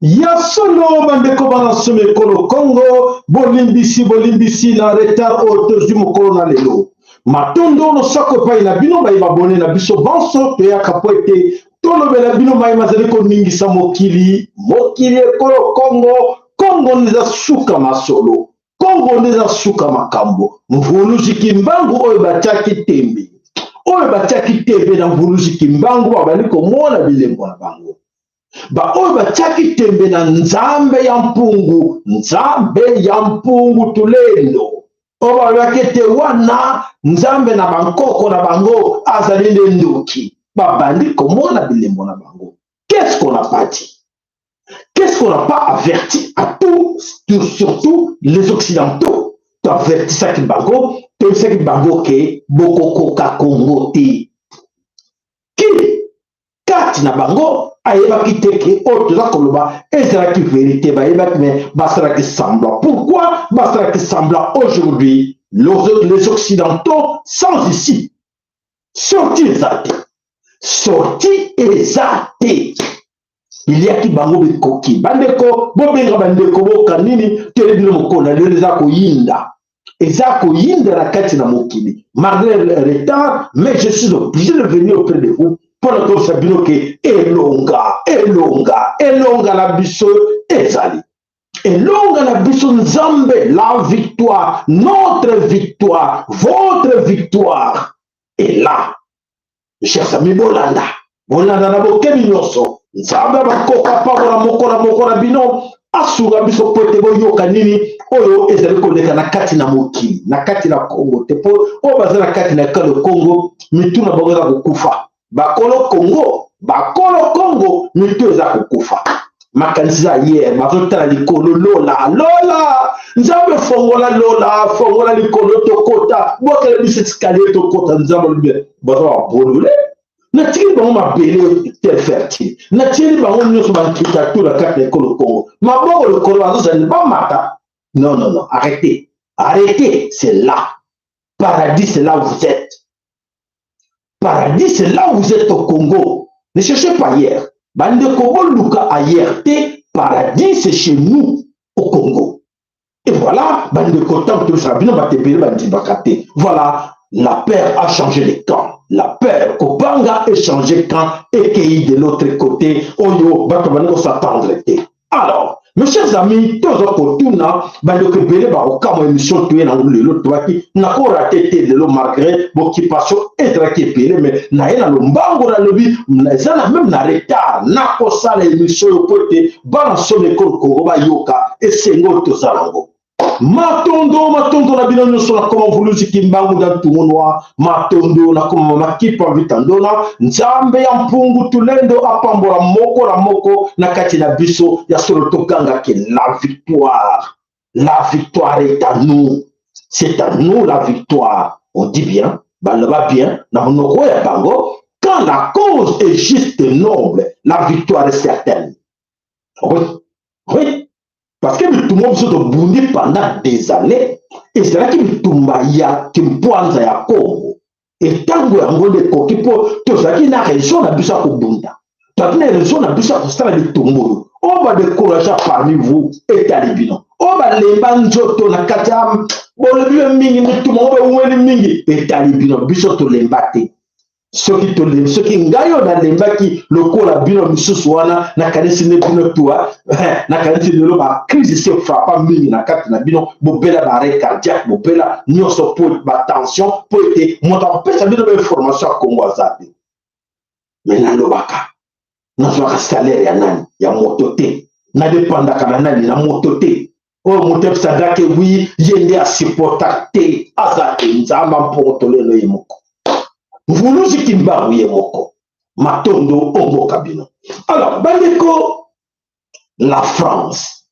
Yasono bandeko bana some kolo Congo bolimbisi na retard auteur du mokolo na lelo matondo no sako pa ina bino ba ibabone na biso banso pe akapoete tolo bela bino mai mazali ko ningisa mokili kolo Congo neza suka masolo Congo neza suka makambo mvuluzi kimbangu oyo batiaki tembe na mvuluzi kimbangu abali ko mona bilembo na bango ba oyo batiaki tembe na nzambe ya mpungu tulendo oyo balobaki te wana nzambe na bankoko na bango azali nde ndoki babandi komona bilembo na bango. Qu'est-ce qu'on n'a pas dit? Qu'est-ce qu'on n'a pas averti à tous, surtout les occidentaux? Tu avertissaki bango toyebisaki bango ke bokokoka Congo te ki kati na bango ayebaki teke oyo toza koloba ezalaki vérité bayebaki me basalaki semblant. Pourquoi basalaki semblant aujourd'hui? Les occidentaux sans ici sorti eza te iliaki bango bikoki bandeko bobenga bandeko boka nini telebino mokona lelo eza koyinda na kati na mokili malgré le retard, mais je suis obligé de venir auprès de vous pour que sabino ke elonga la biso ezali elonga la biso nzambe. La victoire, notre victoire, votre victoire est là. Chers amis, bolanda na bokemi nyonso nzambe bakoka pamola mokola bino asuka biso pote boyoka nini oyo ezali koleka na kati na mokili na kati na Congo te po oyo baza na kati na kalo Congo mituna bango eza kokufa bakolo Congo mitu eza kokufa makanisi za hier bazotala likolo lola nzambe fongola likolo tokota bokele biso escalier tokota nzambe libe bazo bolule natili bango mabele terre fertile natili bango nyonso bankita tout la carte de Congo maboko lokolo bazozali bamata. Non, arrêtez, c'est là. Paradis, c'est là où vous êtes. Paradis, c'est là où vous êtes au Congo. Ne cherchez pas ailleurs. Bande Congo, Luka ailleurs. Paradis, c'est chez nous, au Congo. Et voilà, bande Kotam, tout ça, voilà, la peur a changé les camps. La peur, Kobanga a changé de camp, et qui de l'autre côté, Oyo, Batabango s'attendre. Alors, mes chers amis, tous les Kotuna, bande Kebele, Baroka, mon émission, tu es dans le Toaki, n'a pas raté de l'eau malgré l'occupation et de mais n'a rien à l'ombango dans le vie, n'a même n'a retard, n'a pas ça l'émission au côté, balance son école Koroba Yoka, et c'est notre Zalango. Matondo na bino nyonso na koma vuluzi kimbangu da tumonwa matondo na koma makipa vitandona nzambe ya mpungu tulendo apambola moko na kati na biso ya solo tokanga ke la victoire est à nous, c'est à nous la victoire. On dit bien, va bien na monoko ya bango, quand la cause est juste et noble, la victoire est certaine. Oui. Parce que tout le monde se bondi pendant des années, et c'est là qu'il tomba ya kimpoanza ya Congo. Et tant que on de kokipo, tout ça qui n'a raison na bisa ko bunda. Tant n'a raison na bisa ko stara de tombo. On va décourager parmi vous et talibino. On va les banjoto na katam, bon le mingi tout le monde va mingi et talibino biso to lembate. soki tolem soki ngayo na lembaki lokola bino misusu wana na kanisi ne bino toi na kanisi lelo ba crise se frappa mingi na kati na bino bobela ba arrêt cardiaque bobela nyonso po ba tension po ete moto apesa bino ba information ya Congo azate mais na lobaka na zwaka salaire ya nani ya moto te na dépendaka na nani na moto te oyo moto episagake wi yende asupporta te aza nzamba mpongo lelo ye moko mvuluzi kimbaru ye moko matondo omboka bino. Alors bandeko, la France,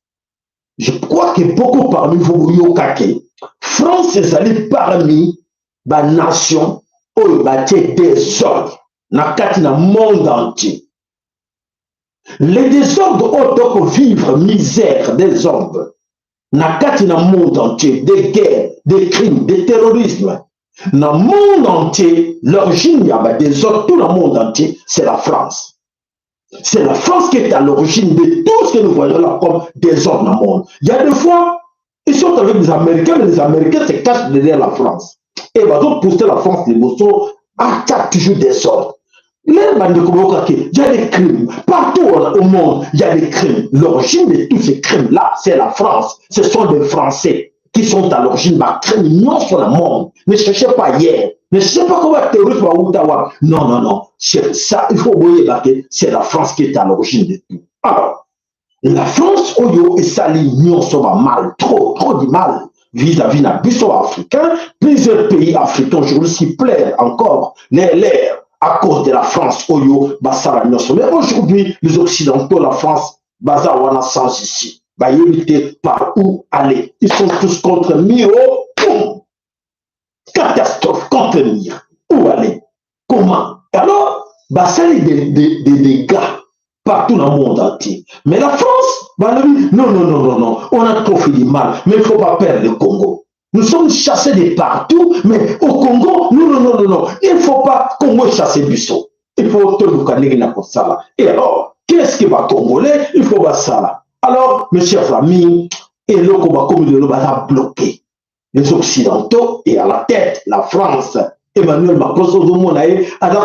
je crois que beaucoup parmi vous yokake France ezali parmi ba nation oyo batie désordre na kati na monde entier. Les désordres autant vivre misère, désordre na kati na monde entier, des guerres, des crimes, des terrorismes. Dans le monde entier, l'origine des autres, tout le monde entier, c'est la France. C'est la France qui est à l'origine de tout ce que nous voyons là comme des autres dans le monde. Il y a des fois, ils sont avec les Américains, mais les Américains se cachent derrière la France. Et ils vont pousser la France, les motos, attaquent toujours des ordres. Il y a des crimes. Partout au monde, il y a des crimes. L'origine de tous ces crimes-là, c'est la France. Ce sont des Français qui sont à l'origine de la criminalité sur le monde. Ne cherchez pas hier. Ne cherchez pas comment terroriste va Ottawa. Non, non, non. C'est ça, il faut voir que c'est la France qui est à l'origine de tout. Alors, la France, Oyo et Sali, nous sommes mal, trop du mal vis-à-vis d'un buisson africain. Plusieurs pays africains aujourd'hui s'y plaident encore l'air à cause de la France, Oyo, Bassara, nous sommes. Mais aujourd'hui, les Occidentaux, la France, Bazawana sans ici. Va éviter par où aller. Ils sont tous contre Miro. Catastrophe contre Miro. Où aller? Comment? Alors, bah, ça a des dégâts partout dans le monde entier. Mais la France, bah, non, non, non, non, non. On a trop fait du mal, mais il ne faut pas perdre le Congo. Nous sommes chassés de partout, mais au Congo, non, non, non, non, non. Il ne faut pas Congo chasser Bissot. Il faut tout le Canada pour ça. Et alors, qu'est-ce qui va Congolais? Il faut pas ça. Alors, mes chers amis, et le combat comme de l'Europe a bloqué les Occidentaux et à la tête la France. Emmanuel Macron, à la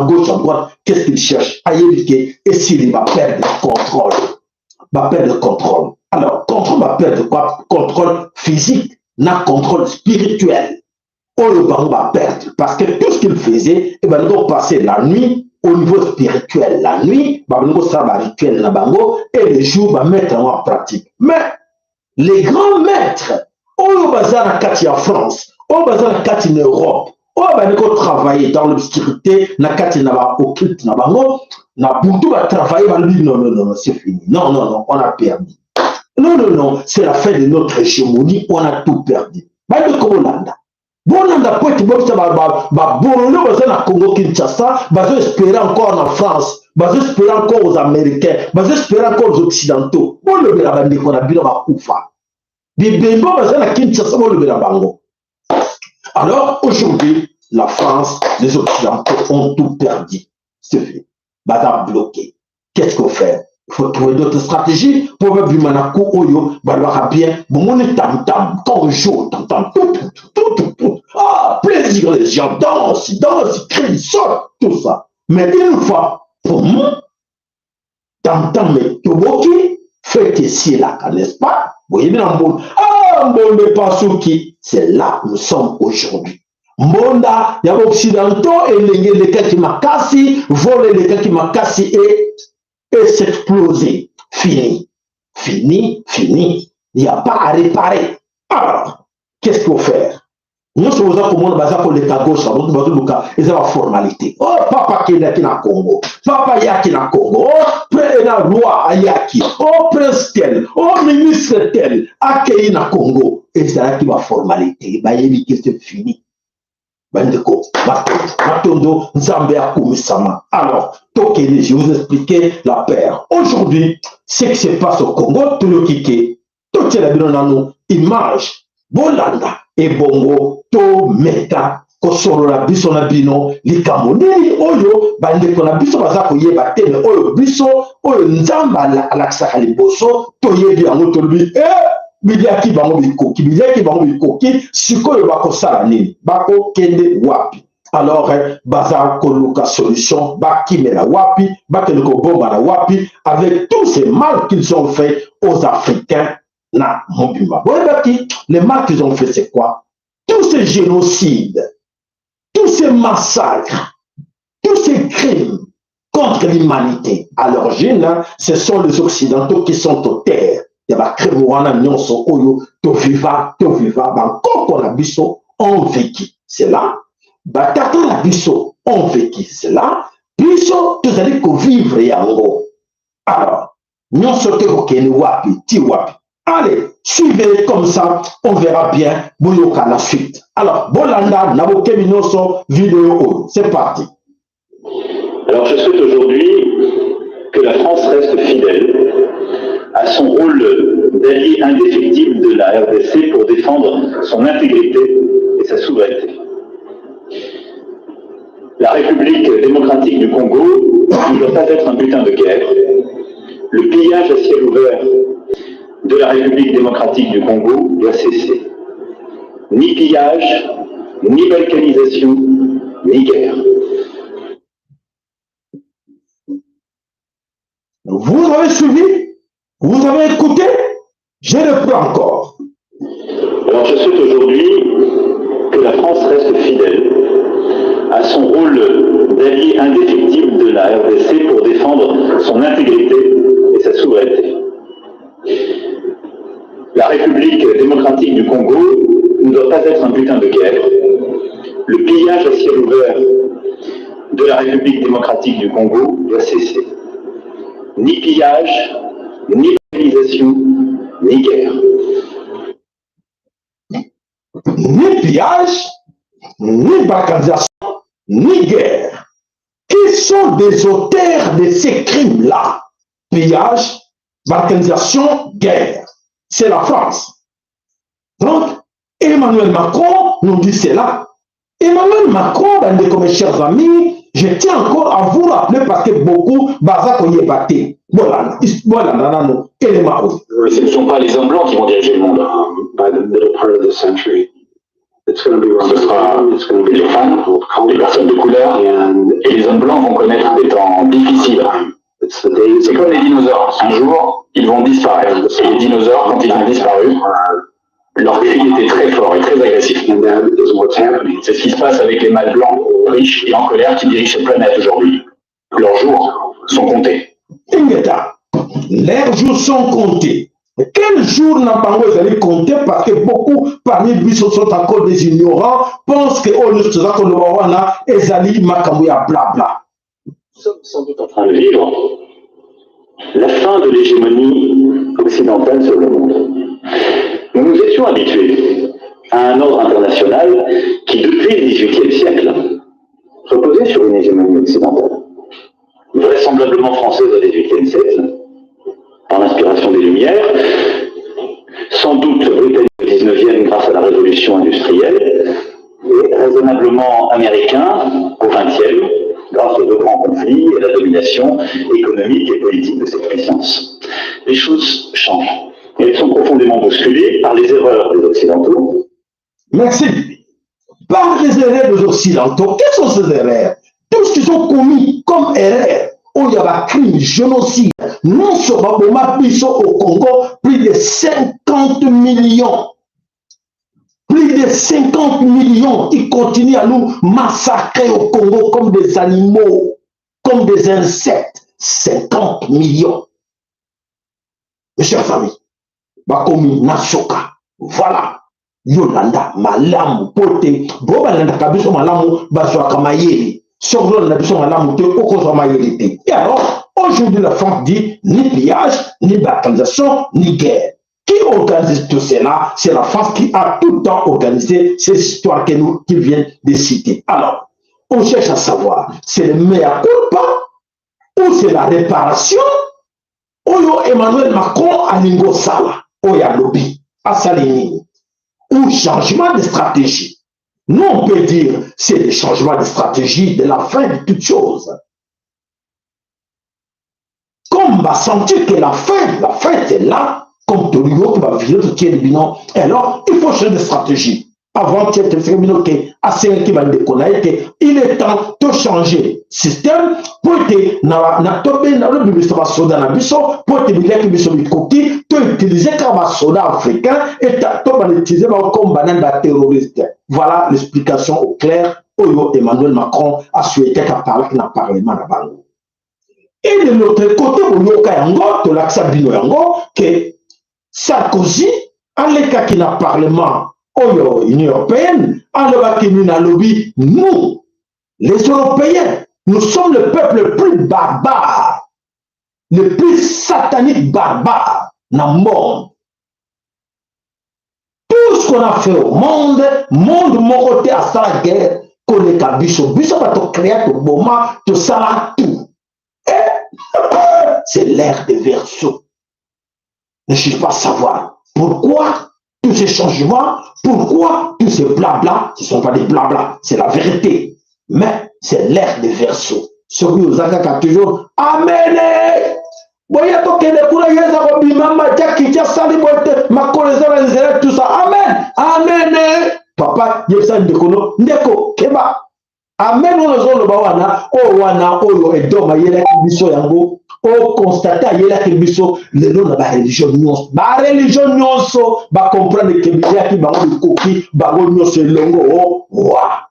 gauche, à droite, qu'est-ce qu'il cherche? À éviter et s'il va perdre le contrôle. Va perdre le contrôle. Alors, contrôle va perdre quoi? Contrôle physique, non contrôle spirituel. On le va perdre parce que tout ce qu'il faisait, il va nous passer la nuit. Au niveau spirituel, la nuit, ça va rituel et le jour va mettre en pratique. Mais les grands maîtres, au bazar en France, au bazar en Europe, au bazar travailler dans l'obscurité, na kati na occulte na bango, na buntu va travailler, non, non, non, c'est fini. Non, non, non, on a perdu. Non, non, non, c'est la fin de notre hégémonie, on a tout perdu. Bande Kolanda. Bonanda peut être bon, Borono, baza Congo Kinshasa, baza espérer encore en France, baza espérer encore aux Américains, baza espérer encore aux Occidentaux. Bon le bela bande qu'on a bien ma koufa. Bibembo baza na Kinshasa, bon le bela bango. Alors aujourd'hui, la France, les Occidentaux ont tout perdu. C'est fait. Baza bloqué. Qu'est-ce qu'on fait? Il faut trouver d'autres stratégies pour voir Bimanaku Oyo, Balwara bien, bon on est tam-tam, quand on joue, tam-tam, tout. Ah, plaisir, les gens dansent, crient, sortent, tout ça. Mais une fois, pour moi, tam-tam, mais Toboki, fait ici là, n'est-ce pas? Vous voyez bien en monde. Ah, Mbonde Pasuki, c'est là où nous sommes aujourd'hui. Mbonda, il y a occidentaux et les cas qui m'a cassé, voler les cas qui m'a cassé et s'exploser. Fini. Fini, fini. Il n'y a pas à réparer. Alors, qu'est-ce qu'il faut faire? Nous sommes comme on a pour l'État gauche, et c'est la formalité. Oh, papa qui est na Congo. Papa yaki na Congo. Oh, près la loi à Yaki. Oh, prince tel. Oh, ministre tel. Accueilli na Congo. Et c'est là qui va formalité. Bah, il que c'est fini. Bandeko, Matondo, Nzambe Akumisama. Alors, Tokene, je vous expliquer la paire. Aujourd'hui, ce qui se passe au Congo, tout le kike, tout ce qui est image, Bolanda, et Bongo, to meta, kosoro la biso na bino, likamoni, oyo, bandeko na biso bazako ye batene, oyo biso, oyo Nzamba alaksaka liboso, to yebi ango tolubi, Bidiaki bango bikoki, sikoyo bako sala nini, bako kende wapi. Alors, baza koluka solution, bakimela wapi, bakeloko bomba na wapi, avec tous ces mal qu'ils ont fait aux Africains, na mobimba. Les mal qu'ils ont fait, c'est quoi? Tous ces génocides, tous ces massacres, tous ces crimes contre l'humanité, à l'origine, ce sont les Occidentaux qui sont aux terres. Il y a des crimes nyonso oyo, to viva, banko na biso, on vécu. C'est là. Batata la biso, on vécu cela, biso, tous allez vivre yango. Alors, nous sommes wapi, ti wapi. Allez, suivez comme ça, on verra bien, Boyoka la suite. Alors, Bolanda, Naboke Minoso, vidéo, c'est parti. Alors, je souhaite aujourd'hui que la France reste fidèle à son rôle d'allié indéfectible de la RDC pour défendre son intégrité et sa souveraineté. La République démocratique du Congo ne doit pas être un butin de guerre. Le pillage à ciel ouvert de la République démocratique du Congo doit cesser. Ni pillage, ni balkanisation, ni guerre. Vous avez suivi? Vous avez écouté? Je reprends encore. Alors je souhaite aujourd'hui que la France reste fidèle à son rôle d'allié indéfectible de la RDC pour défendre son intégrité et sa souveraineté. La République démocratique du Congo ne doit pas être un butin de guerre. Le pillage à ciel ouvert de la République démocratique du Congo doit cesser. Ni pillage, ni organisation, ni guerre. Ni pillage, ni balkanisation, ni guerre. Qui sont des auteurs de ces crimes-là? Pillage, balkanisation, guerre. C'est la France. Donc, Emmanuel Macron nous dit cela. Emmanuel Macron, mes chers amis, je tiens encore à vous rappeler parce que beaucoup, ce ne sont pas les hommes blancs qui vont diriger le monde. Ce sera les femmes, les personnes de couleur, et les hommes blancs vont connaître des temps difficiles. C'est comme les dinosaures. Un jour, ils vont disparaître. Et les dinosaures, quand ils ont disparu, leur cri était très fort et très agressif. C'est ce qui se passe avec les mâles blancs, riches et en colère qui dirigent cette planète aujourd'hui. Leurs jours sont comptés. Leurs jours sont comptés. Quel jour n'a pas été compté parce que beaucoup parmi eux sont encore des ignorants, pensent que nous blabla. Nous sommes sans doute en train de vivre la fin de l'hégémonie occidentale sur le monde. Nous nous étions habitués à un ordre international qui, depuis le XVIIIe siècle, reposait sur une hégémonie occidentale, vraisemblablement française au XVIIIe siècle, par l'inspiration des Lumières, sans doute britannique au XIXe grâce à la révolution industrielle, et raisonnablement américain au XXe, grâce aux deux grands conflits et à la domination économique et politique de cette puissance. Les choses changent. Et elles sont profondément bousculées par les erreurs des Occidentaux. Merci. Par les erreurs des Occidentaux. Quelles sont ces erreurs? Tout ce qu'ils ont commis comme erreur, où il y a des crimes, génocide, non seulement au Congo, plus de 50 millions. Plus de 50 millions qui continuent à nous massacrer au Congo comme des animaux, comme des insectes. 50 millions. Mes chers amis, Bakomi Nasoka, voilà. Yolanda, Malamu, Pote, Bobalanda Kabiso Malamu, Baswa Kamayeli, Soglo Nabiso Malamu, Oko Mayeli. Et alors, aujourd'hui, la France dit ni pillage, ni balkanisation, ni guerre. Qui organise tout cela? C'est la France qui a tout le temps organisé ces histoires qui viennent de citer. Alors, on cherche à savoir, c'est le mea culpa ou c'est la réparation? Oyo Emmanuel Macron a Lingo Sala, Oya Lobby, à Saligny, ou changement de stratégie. Nous, on peut dire c'est le changement de stratégie de la fin de toutes choses. Comme on va sentir que la fin c'est là, comme tout le monde va vivre qui est le bilan, alors il faut changer de stratégie. avant-hier, il est temps de changer système pour que utiliser comme soldat africain et utiliser comme banane terroriste. Voilà l'explication au clair où Emmanuel Macron a souhaité qu'à parler dans le Parlement. Et de l'autre côté, que Sarkozy, en l'état qui n'a Parlement au Union européenne, en l'état qui n'a lobby, nous, les Européens, nous sommes le peuple le plus barbare, le plus satanique barbare dans le monde. Tout ce qu'on a fait au monde, mon côté à sa guerre, qu'on est à Bisso va te créer tout moment, tout ça, tout. C'est l'ère des Verseaux. Ne cherche pas à savoir pourquoi tous ces changements, pourquoi tous ces blabla, ce ne sont pas des blabla, c'est la vérité. Mais c'est l'ère des Verseaux. Celui aux Aga qui a toujours amené. Voyez, tout ça. Amen. Amen. Papa, il y a Ndeko, Keba. Amen. On a wana, oyo, edoma, yela, kibiso, yango. On constate à yela, kibiso, le nom de la religion, ba religion, nyonso, ba comprendre que biya ki bango de koki, bango nyonso, longo, wa.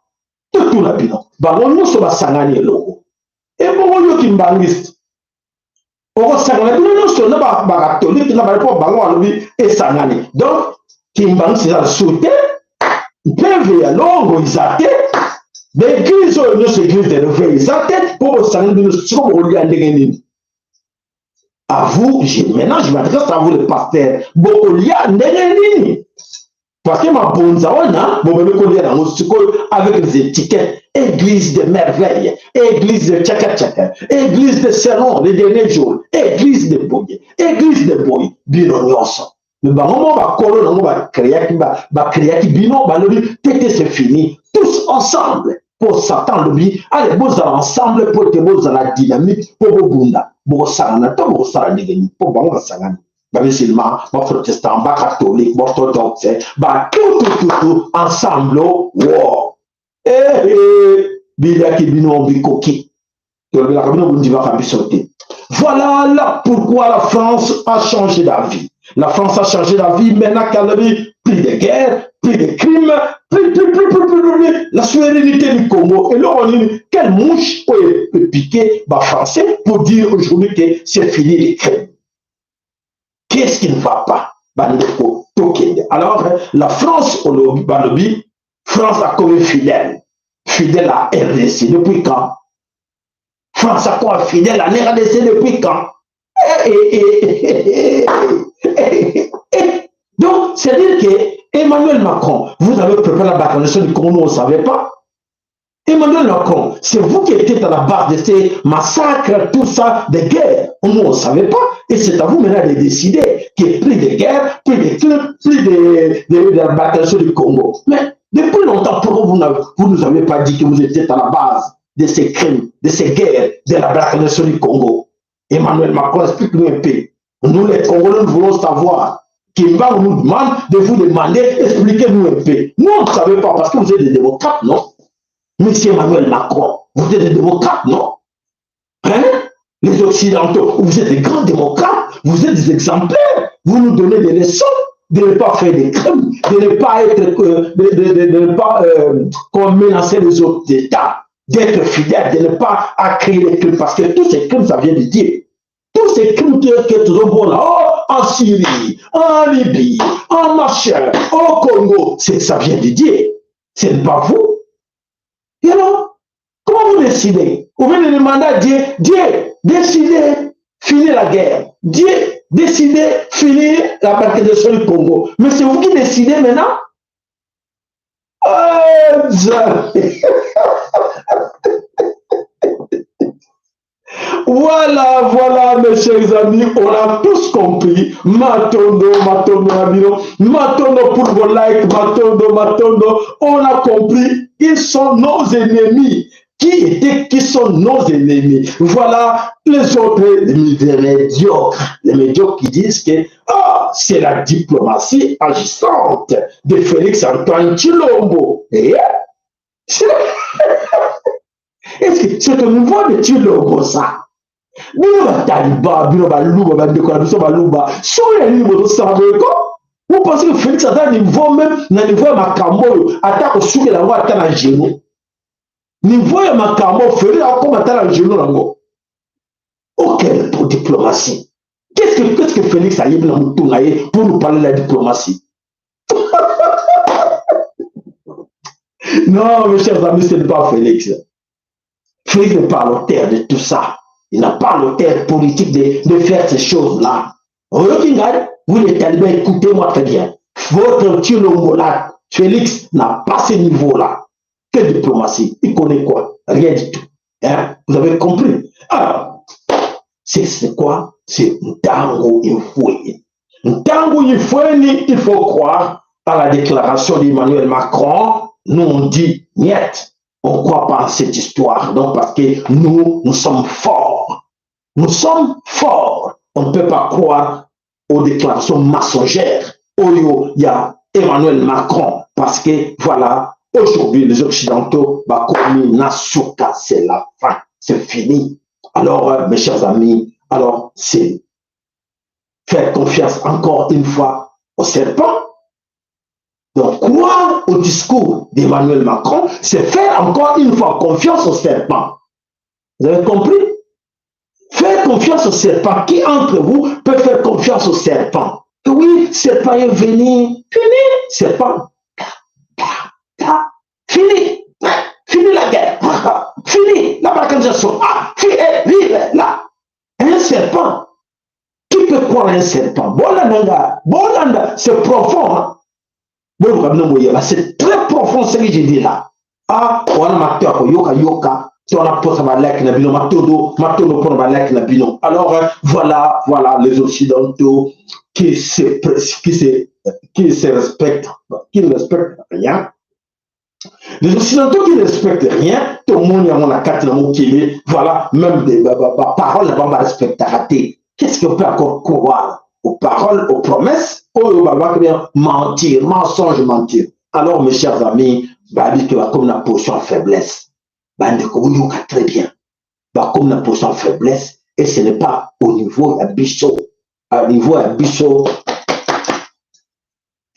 Tout la bino. Bango nyonso, ba sangani, longo. Et bon, yo ki mbangiste. On sangani, nyonso, na ba catholique, na ba pour bango, alobi, et sangani. Donc, ki mbangiste, ça sauté, peuvent y aller, longo, ils attaquent. L'église, c'est l'église de réveil. Ça tête pour vous savoir ce que vous regardez. À vous, maintenant je m'adresse à vous le pasteur. Parce que ma bonne zawana, avec les étiquettes, église de merveille, église de tchaka-tchaka, église de serment, les derniers jours, église de boy, binonyoso. Mais on va coller, on va créer qui bino, c'est fini, tous ensemble. Pour Satan, lui, allez, vous allez ensemble pour que vous allez la dynamique, pour vous bunda. Vous allez pour vous allez musulman, protestant, catholique, orthodoxe, tout, ensemble, wow. Voilà pourquoi la France a changé d'avis. La France a changé d'avis, maintenant qu'elle a vu plus de guerre, plus de crimes, plus la souveraineté du Congo. Et là, on dit, quelle mouche peut piquer les Français pour dire aujourd'hui que c'est fini les crimes? Qu'est-ce qui ne va pas? Alors, la France, France a comme fidèle à RDC. Depuis quand? France a quoi fidèle à RDC depuis quand? Donc, c'est-à-dire que Emmanuel Macron, vous avez préparé la bataille du Congo, on ne savait pas. Emmanuel Macron, c'est vous qui étiez à la base de ces massacres, tout ça, de guerre. Nous, on ne savait pas. Et c'est à vous maintenant de décider qu'il y ait plus de guerre, plus de crimes, plus de la bataille du Congo. Mais depuis longtemps, pourquoi vous ne nous avez pas dit que vous étiez à la base de ces crimes, de ces guerres, de la bataille du Congo? Emmanuel Macron, explique-nous un peu. Nous, les Congolais, nous voulons savoir. Kimba nous demande de vous demander, expliquez-nous un peu. Nous, on ne savait pas parce que vous êtes des démocrates, non? Monsieur Emmanuel Macron, vous êtes des démocrates, non? Hein? Les Occidentaux, vous êtes des grands démocrates, vous êtes des exemplaires, vous nous donnez des leçons de ne pas faire des crimes, de ne pas être, de ne pas menacer les autres États, d'être fidèles, de ne pas créer des crimes, parce que tous ces crimes, ça vient de Dieu. Tous ces crimes que tout le monde là, en Syrie, en Libye, en machin, au Congo, ça vient de Dieu. Ce n'est pas vous. Et alors, comment vous décidez? Vous venez demander à Dieu, décidez, finir la guerre. Dieu, décidez, finir la bataille du Congo. Mais c'est vous qui décidez maintenant? Voilà, mes chers amis, on a tous compris. Matondo pour vos likes, Matondo, on a compris. Ils sont nos ennemis. qui sont nos ennemis. Voilà les autres, les médiocres. Les médiocres qui disent que c'est la diplomatie agissante de Félix Antoine Tshilombo. Et est-ce que c'est au niveau de Tshilombo ça? Bino bataliba, bino baluba, bandeko biso baluba. Sur les livres de Sameko, vous pensez que Félix Antoine niveau même, na niveau ya makambo, attaque sur la loi à la genou. Niveau ya makambo, Félix comme à la genou là-bas. Ok, pour diplomatie. Qu'est-ce que Félix a eu pour nous parler de la diplomatie? Non, mes chers amis, ce n'est pas Félix. Félix n'est pas l'auteur de tout ça. Il n'a pas l'auteur politique de faire ces choses-là. Vous les talibans, écoutez-moi très bien. Votre Tshilombo là, Félix n'a pas ce niveau-là. Quelle diplomatie? Il connaît quoi? Rien du tout. Hein? Vous avez compris? Alors, c'est quoi? C'est Ntango Ifweni. Ntango Ifweni, il faut croire à la déclaration d'Emmanuel Macron. Nous, on dit, niet, on ne croit pas à cette histoire. Donc, parce que nous sommes forts. Nous sommes forts. On ne peut pas croire aux déclarations mensongères. Il y a Emmanuel Macron. Parce que, voilà, aujourd'hui, les Occidentaux, Nasuka, c'est la fin. C'est fini. Alors, mes chers amis, alors c'est faire confiance encore une fois au serpent. Donc, croire au discours d'Emmanuel Macron, c'est faire encore une fois confiance au serpent. Vous avez compris? Faire confiance au serpent. Qui entre vous peut faire confiance au serpent? Oui, serpent est venu. Fini, serpent. Fini. Fini la guerre. Fini la balkanisation. Fini là. Un serpent. Qui peut croire un serpent? Bolanda, c'est profond. Hein? C'est très profond ce que j'ai dit là. On a maté yoka. On a posé ma like na bino, matodo pour ma like na bino. Alors voilà les Occidentaux qui se respectent, qui ne respectent rien. Les Occidentaux qui ne respectent rien, tout le monde a la carte, voilà, même des paroles, on va respecter, rater. Qu'est-ce qu'on peut encore croire? Aux paroles, aux promesses, mentir, mensonge, mentir. Alors, mes chers amis, comme la position en faiblesse. Très bien. Comme la position en faiblesse, et ce n'est pas au niveau abyssaux. Au niveau abyssaux,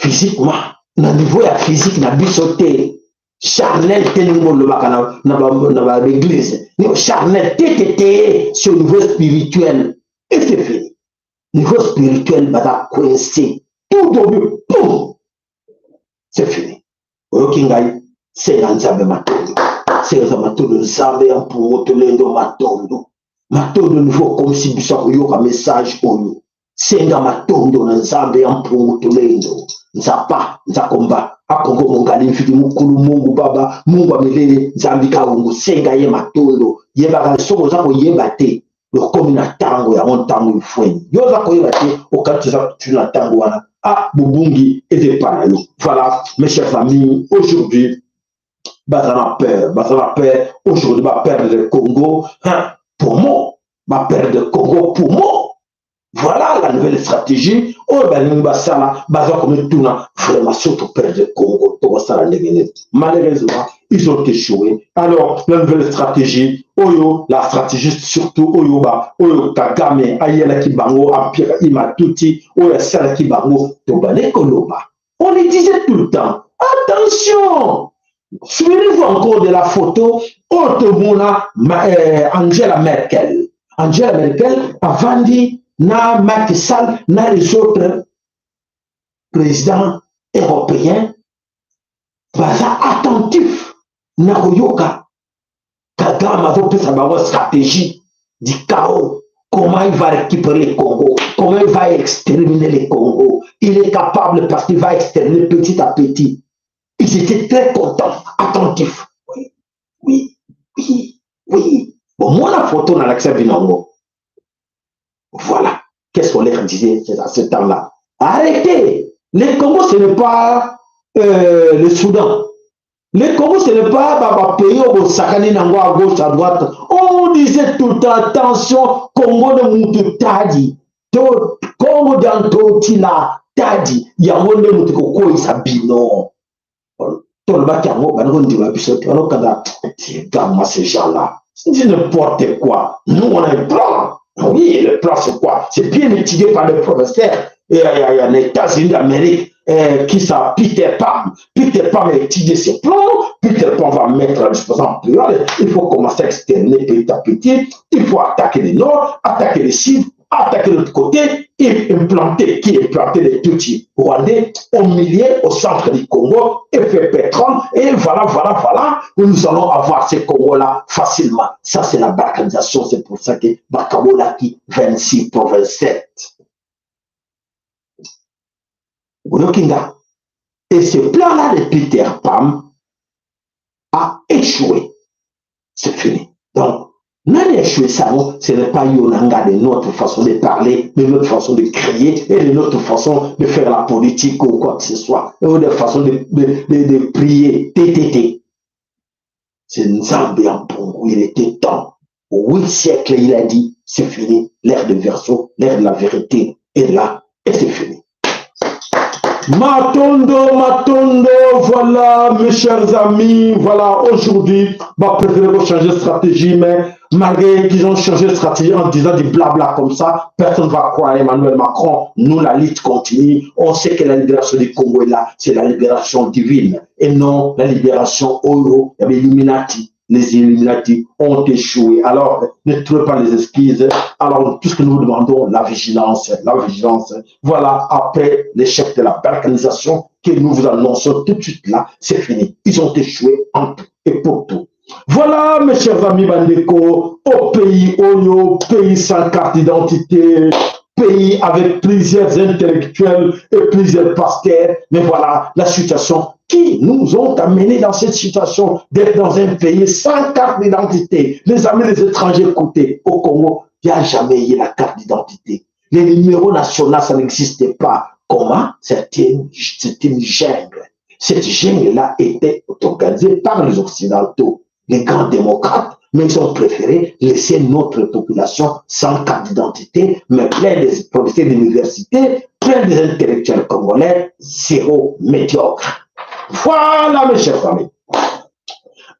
physiquement, au niveau physique, abyssaux, charnel, dans l'église. Charnel, sur le niveau spirituel. Et c'est fini. Niveau spirituel, va coincer. Tout début, boum. C'est fini. Rokingai, c'est Nzambe Matondo. C'est Nzambe Nzambe en pour Tolendo Matondo. Matondo niveau comme si tu sois un message pour nous. C'est Matondo Nzambe en pour Tolendo. Nzapa, Nzakomba. Akongo mongali mfiti mukulu Mungu baba. Mungu amelele Nzambika ungu. Senga ye Matondo. Yeba kalsoko zako yeba te. Comme na tango ya mon tango ifweni yoza koyeba te okatiza tu na tango wana bubungi et pas yo. Voilà mes chers amis, aujourd'hui bazana peur aujourd'hui va perdre le Congo pour moi, va perdre le Congo pour moi. Voilà la nouvelle stratégie. Vraiment, surtout perdre le Congo. Malheureusement, ils ont échoué. Alors, la nouvelle stratégie, la stratégie surtout, Kagame, Ayala Kibango, Apira Imatuti, Sala Kibango, Tobane Koloba. On les disait tout le temps. Attention! Souvenez-vous encore de la photo, Angela Merkel. Angela Merkel a vendu na Macky Sall, na les autres présidents européens, baza attentif na koyoka Kagame a fait sa stratégie du chaos. Comment il va récupérer le Congo? Comment il va exterminer le Congo? Il est capable parce qu'il va exterminer petit à petit. Ils étaient très contents, attentifs. Oui. Bon, moi la photo dans l'accès Binango. Voilà. Qu'est-ce qu'on leur disait à ce temps-là? Arrêtez! Le Congo, ce n'est pas le Soudan. Le Congo, ce n'est pas un pays où Sakani Nango à gauche, à droite. On disait tout le temps, attention, Congo de Moutou Tadi, Congo d'Antotila Tadi, Yango de Moutou Koko Isabino. Tout le bac Yango, on dit la bichotte, alors regarde-moi ces gens-là. C'est n'importe quoi. Nous, on a un plan. Oui, le plan, c'est quoi? C'est bien étudié par les professeurs. Il y a les États-Unis d'Amérique qui s'appelle Peter Pan. Peter Pan va étudier ses plans. Peter Pan va mettre à disposition en priorité. Il faut commencer à exterminer petit à petit. Il faut attaquer le nord, attaquer le sud, attaquer l'autre côté et implanter les petits Rwandais au milieu, au centre du Congo et faire pétrole. Et voilà, nous allons avoir ces Congos-là facilement. Ça, c'est la balkanisation. C'est pour ça que Bakamola qui 26 pour 27. Et ce plan-là de Peter Pan a échoué. C'est fini. Donc, n'a échoué ça, ce n'est pas Yonanga de notre façon de parler, de notre façon de crier et de notre façon de faire la politique ou quoi que ce soit, ou de façon de prier, TTT. C'est Nzambe en Pongo, il était temps. Au 8 siècles, il a dit, c'est fini, l'ère de Verseau, l'ère de la vérité est là, et c'est fini. Matondo, voilà, mes chers amis, voilà, aujourd'hui, va préférer changer de stratégie, mais malgré qu'ils ont changé de stratégie en disant du blabla comme ça, personne ne va croire Emmanuel Macron. Nous, la lutte continue. On sait que la libération du Congo est là, c'est la libération divine, et non la libération Euro, il y avait Illuminati. Les Illuminati ont échoué. Alors, ne trouvez pas les excuses. Alors, tout ce que nous vous demandons, la vigilance. Voilà, après l'échec de la balkanisation que nous vous annonçons tout de suite là, c'est fini. Ils ont échoué en tout et pour tout. Voilà, mes chers amis Bandeko, au pays Oyo, pays sans carte d'identité, pays avec plusieurs intellectuels et plusieurs pasteurs. Mais voilà, la situation qui nous ont amenés dans cette situation d'être dans un pays sans carte d'identité. Les amis des étrangers, écoutez, au Congo, il n'y a jamais eu la carte d'identité. Les numéros nationaux, ça n'existait pas. Comment? C'était une jungle. Cette jungle-là était organisée par les Occidentaux, les grands démocrates, mais ils ont préféré laisser notre population sans carte d'identité, mais plein des professeurs d'université, plein des intellectuels congolais, zéro médiocre. Voilà, mes chers amis.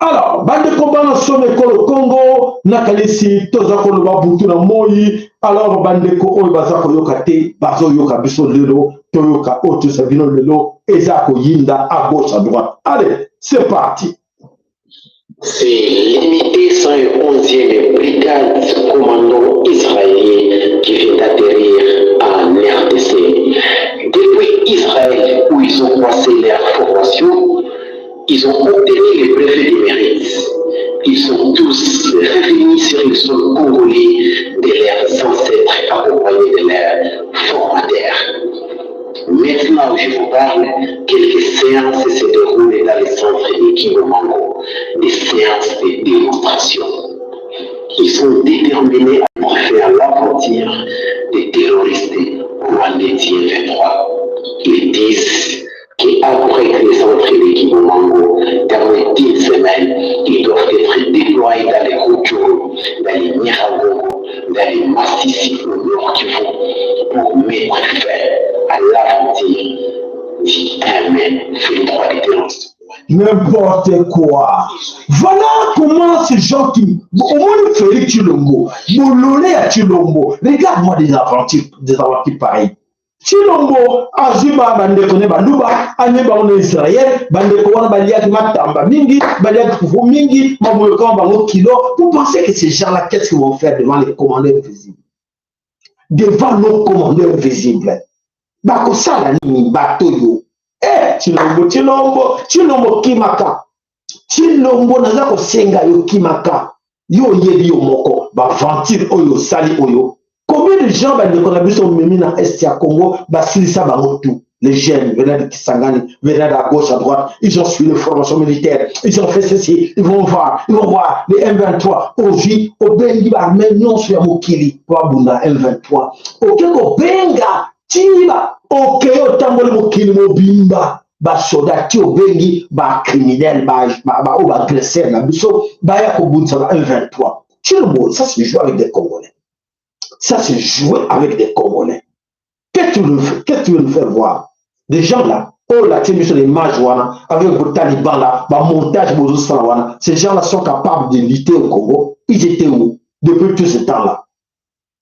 Alors, bande combat na somme au Congo, nakalisi toza koloba butu na moi. Alors, bande ko oyo baza koyoka te, bazo yoka biso lelo, toyoka oto sabino lelo, eza ko yinda à gauche à droite. Allez, c'est parti. C'est l'unité 111e brigade commando israélien qui vient d'atterrir en RDC. Depuis Israël, où ils ont passé leur formation, ils ont obtenu les brevets de mérite. Ils sont tous revenus sur le sol congolais de leurs ancêtres accompagnés de leurs formateurs. Maintenant où je vous parle, quelques séances se déroulent dans les centres de Kibomango, des séances de démonstration. Ils sont déterminés à faire l'aventure des terroristes rwandais 23. Ils disent qu'après que les centres de Kibomango, dans les 10 semaines, ils doivent être déployés dans les Rutshuru, dans les Nyiragongo, dans les Massissi au nord Kivu, pour mettre fin à l'aventure du 1 mai, fait le droit des terroristes. N'importe quoi. Voilà comment ces gens qui... Au moins, Félix Tshilombo, Bololé à Tshilombo, regarde-moi des aventures pareilles. Tshilombo, Azuba, Bandekone, Banduba, Aneba, on est Israël, Bandekone, Baliak, Matamba, Mingi, Baliak, Foufou, Mingi, Mamoulkan, Bango, Kilo. Vous pensez que ces gens-là, qu'est-ce qu'ils vont faire devant les commandeurs visibles? Devant nos commandeurs visibles. Bako Salani, Batoyo. Tshilombo Kimaka. Tshilombo Nazako Senga yo Kimaka. Yo yebi yo moko, ba venture oyo sali oyo. Combien de gens qu'on a vu sur Mémina Est à Congo, Basilisa Barotou, les jeunes venant de Kisangani, venant de gauche à droite, ils ont suivi les formations militaires, ils ont fait ceci, ils vont voir les M23, Oji, Obengi, même non sur Mokili, Wabuna M23, Okeko Benga, Tiba, Okeo Tambole Mokili Mobimba, basoda ti obengi bacriminel oyo bagresseur na biso baya kobundisa ba 123 Chilombo, ça c'est jouer avec des Congolais. Ça c'est jouer avec des Congolais. Qu'est-ce que tu veux nous faire voir? Des gens là, oh la télé sur les mages avec vos talibans là, montage, ces gens-là sont capables de lutter au Congo. Ils étaient où depuis tout ce temps-là?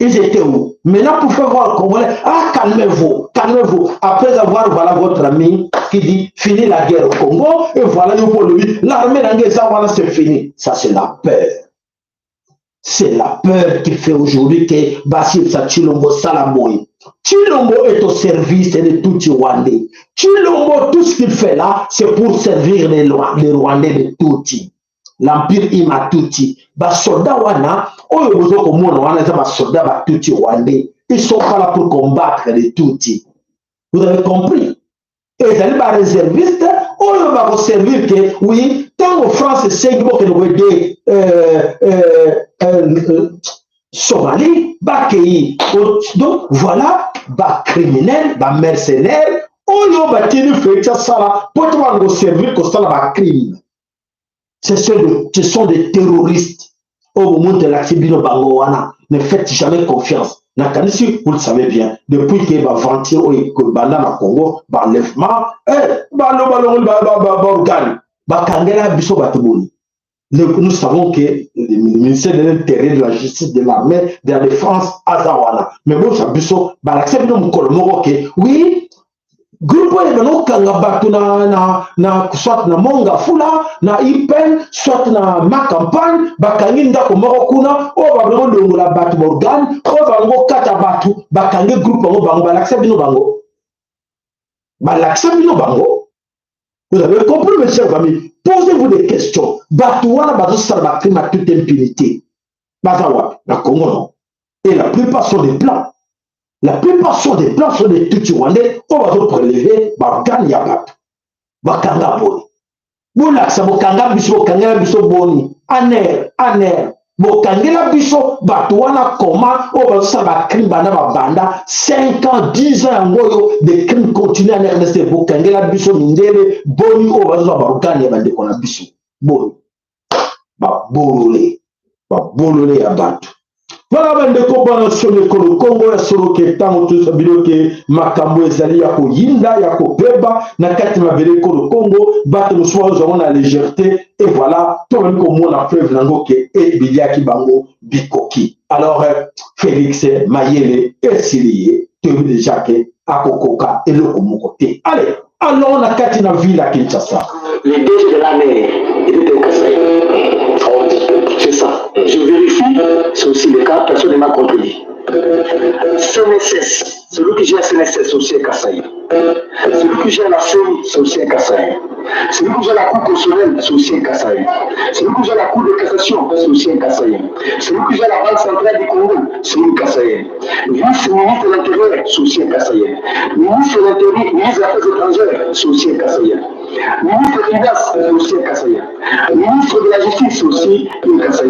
Ils étaient où? Maintenant pour faire voir le Congolais, ah calmez-vous, calmez-vous. Après avoir voilà votre ami qui dit fini la guerre au Congo et voilà l'armée d'Angleterre, voilà c'est fini. Ça c'est la peur. C'est la peur qui fait aujourd'hui que Bassir Chilombo Salamoui. Chilombo est au service de tout Rwandais. Chilombo, tout ce qu'il fait là, c'est pour servir les Rwandais de Tutsi. L'Empire Imatuti. Bas soldats wana, soldats Batuti Rwandais. Ils sont pas là pour combattre les Tutsi. Vous avez compris? Et ils allaient pas réservistes, on va servir que, oui, tant en France, c'est que nous voyons Somalie, Bakei. Donc voilà, bas criminels, bas mercenaires, on va tenir fait ça pour te servir comme ça bas crime. Ce sont des terroristes. Au moment de la Kibino Bangoana, ne faites jamais confiance. Nakanisi, vous le savez bien, depuis qu'il va ventir au Congo, l'enlèvement, nous savons que le ministère de l'Intérieur, de la Justice, de l'Armée, de la Défense, Azawana. Mais bon, ça biso, oui, groupe soit na monga fula na ipen soit na ma campagne bakangi ndako moko kuna o bablo longola batu borgan o bango kata batu bakangi groupe bango balaccepte bino bango. Vous avez compris, mes chers amis? Posez-vous des questions. Batouana bazo salba crime à toute impunité. Bazawa, la Congo non. Et la plupart sont des plans. La plupart sont des plans sur des Tutsi Rwandais. On va prélever Bargan Yabat. Bakanga Boni. Boulaksa Bokanga Biso Boni. Aner. Bokangela Biso Batouana Koma. On va salba crime banda 5 ans, 10 ans ngoyo de crimes continuent en RDC. Bokangela Biso Mindele Boni. On va salba Bargan Yabat de Kona Biso. Boni. Bololé Yabat. Voilà, bande kopana sur le Congo ya solo ke tango tout sabilo ke makambo ezali ya ko yinda ya ko beba na kati mabele ko le Congo bato muswa zo na légèreté et voilà tout même comme on a preuve nango ke e bidiaki bango bikoki. Alors Félix Mayele Esilié te déjà ke akokoka et le komokote. Allez, allons na kati na ville à Kinshasa. Les DG de l'année étaient au Kassai. C'est ça. Je vérifie, c'est aussi le cas, personne ne m'a contredit. CNSS, celui qui gère CNSS, c'est aussi un Kassai. Celui qui gère la CENI, c'est aussi un Kassai. Celui qui gère la Cour constitutionnelle, c'est aussi un Kassai. Celui qui gère la Cour de cassation, c'est aussi un Kassai. Celui qui gère la Banque centrale du Congo, c'est un Kassai. Vice-ministre de l'Intérieur, c'est aussi un Kassai. Ministre de l'Intérieur, ministre des Affaires étrangères, c'est aussi un Kassai. Ministre des Finances, c'est aussi un Kassai. Ministre de la Justice, c'est aussi un Kassai.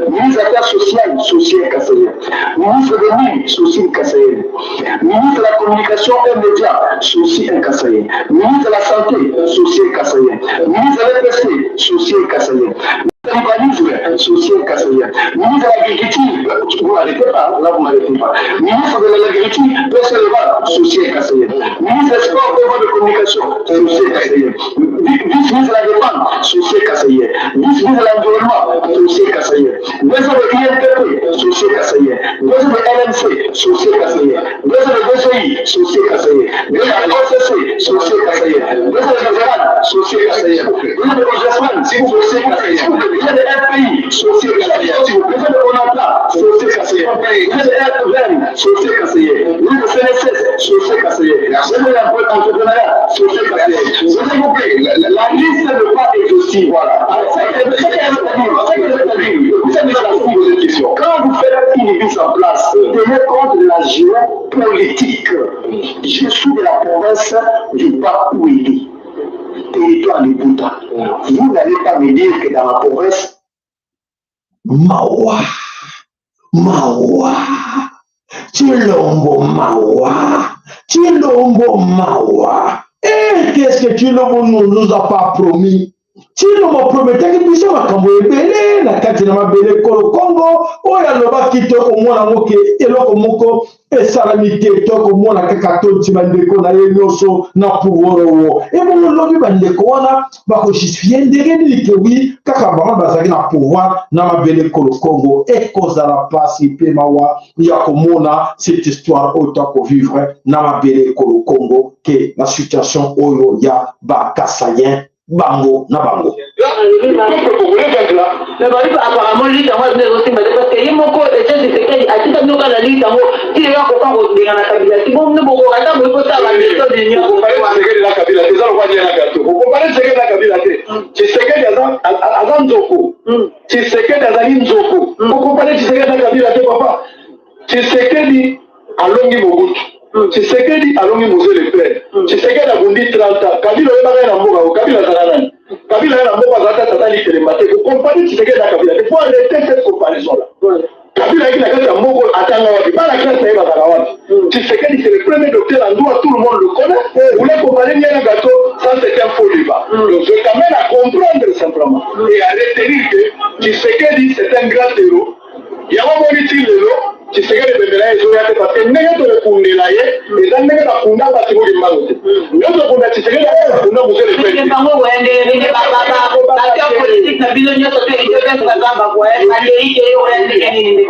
Ministre des Affaires sociales, c'est aussi un Kassai. Ministre des Mines, c'est aussi un Kassai. Ministre de la Communication et des Médias, c'est aussi un Kassai. Ministre de la Santé, c'est aussi un Kassai. Ministre de l'EPC, c'est aussi un Kassai. L'urbanisme, c'est aussi un Kassai. Ministre de l'Agriculture, vous n'arrêtez pas, là vous n'arrêtez pas. Ministre de l'Agriculture, c'est aussi un Kassai. Ministre des Sports et de Communication, c'est aussi un Kassai. Vice-ministre de la Défense, c'est aussi un Kassai. Vice-ministre de l'Environnement, c'est aussi un Kassai. Ministre de l'INPP, c'est aussi un Kassai. Ministre de l'NMC, c'est aussi un Kassai. Ministre de BCI, c'est aussi un Kassai. Ministre de l'OCC, c'est aussi un Kassai. Ministre de l'Gérald, c'est aussi un Kassai. Ministre de l'Ogesman, c'est aussi un Kassai. Ministre de RPI, c'est aussi un Kassai. Ministre de Onapla, c'est aussi un Kassai. Ministre de RPVN, c'est aussi un Kassai. Ministre de CNSS, c'est aussi un Kassai. Ministre de l'entrepreneuriat, c'est aussi un Kassai. S'il vous plaît, la liste n'est pas exhaustive. Voilà. Quand vous faites une mise en place, tenez compte de la géopolitique. Je suis de la province du Bas-Ouéli, territoire de Bouddha. Vous n'allez pas me dire que dans la province, Mawa, Chilombo Mawa, Et qu'est-ce que tu nous as pas promis? Tu nous promettais que tu sois comme belé, la katina belé kolo Congo, ou ya loba kito au moins moke, et loko moko, et salamité, toko mona kakato timandeko na yenyoso na pouvoir. Et bon, lobi bandeko wana, bako justifier ndenge que oui, kakabama bazaki na pouvoir na mabele kolo Congo, et cause à la place, ipe mawa, ya komona cette histoire autant qu'on vivre na mabele kolo Congo, que la situation oyo ya bakasayen. Bango, na bango. Apparemment, lui, parce que il m'a dit que c'est à titre de nous, la liste, il y a encore des gens à la Kabila. Si vous ne pouvez pas attendre, vous pouvez pas la liste de l'Union. Vous parlez de la Kabila, c'est ça, on va dire la Kabila. Vous comparez ce que la Kabila fait. Tu sais que des Azanzoko. Tu sais que des Alinzoko. Vous comparez ce que la Kabila fait, papa. Tu sais que dit Alongi Mobutu. Tshisekedi alongi Mose le Père. Tshisekedi a bondi 30 ans. Kabila est marié à Mboga. Kabila Zananani. Kabila est à Mboga Zata Tali Télématé. Vous comprenez Tshisekedi à Kabila. Il faut arrêter cette comparaison-là. Kabila est la classe à Mboga Atangawati. Pas la classe à Eva Zanawati. Tshisekedi c'est le premier docteur en droit. Tout le monde le connaît. Vous voulez comparer bien un gâteau, ça c'est un faux débat. Donc je t'amène à comprendre simplement. Et à retenir que Tshisekedi c'est un grand héros. Il y a un moment où il tu sais que les bébés sont là parce que n'est-ce pas le condé là et ça n'est pas condé parce que vous le malotez. Nous le condé tu sais que le condé vous le faites. C'est pas moi ouais les la politique na bilan yo to te je vais pas ba ouais Algérie et Algérie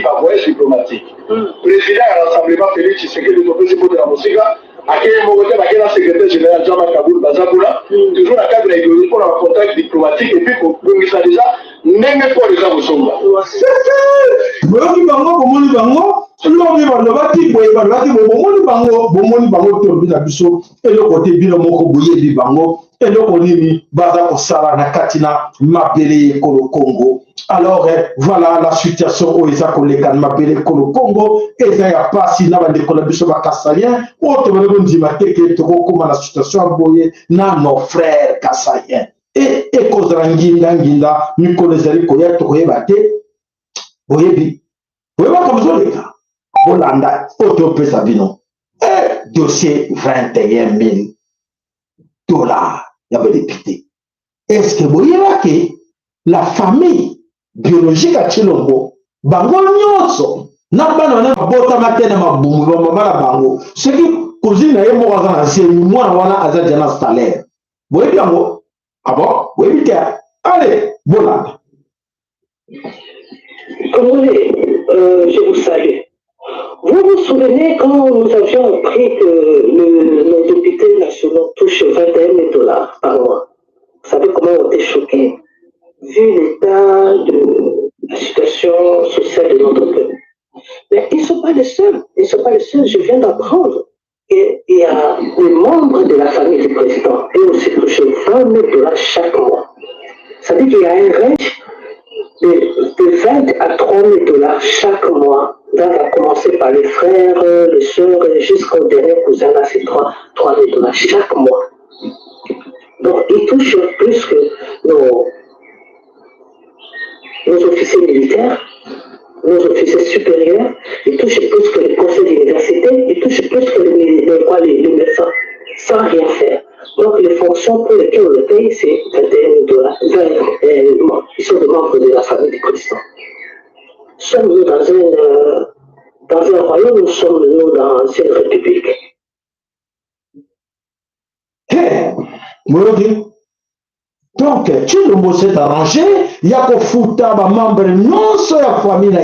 ba ouais diplomatique. Président de l'Assemblée Félix Tshisekedi le président de la musique à quel moment la secrétaire général Jean-Marc Kaboul Bazabula toujours la cadre idéologique pour un contact diplomatique et puis qu'on ça déjà n'est pas déjà vous sommes là. Boyoki bango bomoni bango lobi balobaki boye balobaki bomoni bango to bila biso eloko te bino moko boyebi bango eloko nini baza kosala na kati na mabele kolo Congo. Alors voilà la situation oyo eza koleka na mabele kolo Congo eza ya pasi na bandeko na biso bakasayen oyo tobali kondima te ke tokokoma na situation ya boye na nos frères kasayen ekozala nginda mikolo ezali koya tokoyeba te boyebi boyebaka bozoleka bolanda oyo topesa bino dossier 21 000 $ ya badepute. Est-ce que boyebaki la famille biologique à Chilombo bango nyonso na bana na botama te na mabumu bamama na bango soki cousine na ye moko aza na se mwana wana aza dia na salaire boyebi yango abo boyebi te allez bolanda. Je vous salue. Vous vous souvenez quand nous avions appris que nos députés nationaux touchent 21 000 $ par mois? Vous savez comment on était choqués vu l'état de la situation sociale de notre peuple. Mais ils ne sont pas les seuls. Ils ne sont pas les seuls. Je viens d'apprendre qu'il y a des membres de la famille du président et aussi touchent 20 000 $ chaque mois. Ça veut dire qu'il y a un range de 20 à 3 000 $ chaque mois. Ça va commencer par les frères, les soeurs, jusqu'au dernier cousin, là, c'est 3 000 $ chaque mois. Donc, ils touchent plus que nos officiers militaires, nos officiers supérieurs, ils touchent plus que les conseils d'université, ils touchent plus que les médecins, sans rien faire. Donc, les fonctions pour lesquelles on le paye, c'est 21 000 $. Ils sont des membres de la famille du président. Sommes-nous dans un royaume ou sommes-nous dans une république? Donc, Chilombo s'est arrangé, il y a qu'au fouta, ma membre, non seul la famille,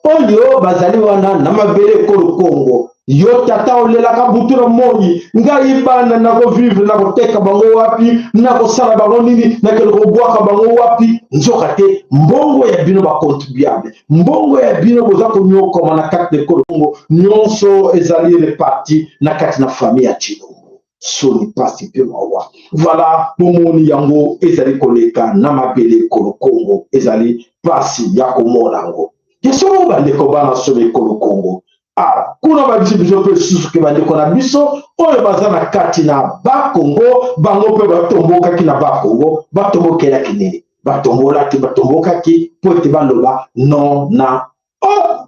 oyo, bazali wana, namabele kolo Congo. Yo tata olelaka butura monyi ngai bana nako vivre nako teka bango wapi nako sala bango nini nako boaka bango wapi nzoka te mbongo ya bino ba contribuable mbongo ya bino boza ko nyoko na kati de Congo nyonso ezali reparti na kati na famille ya Chilombo soni participer mawa voilà bomoni yango ezali koleka na mabele kolo Congo ezali pasi ya komona ngo keso bandeko bana sobe kolo Congo. Ah, kuna babisi biso pe susu ke bandeko na biso oyo baza na kati na Bakongo bango pe batomboka ki na Bakongo batombokela kinene batombola ki batomboka ki po te baloba non na oh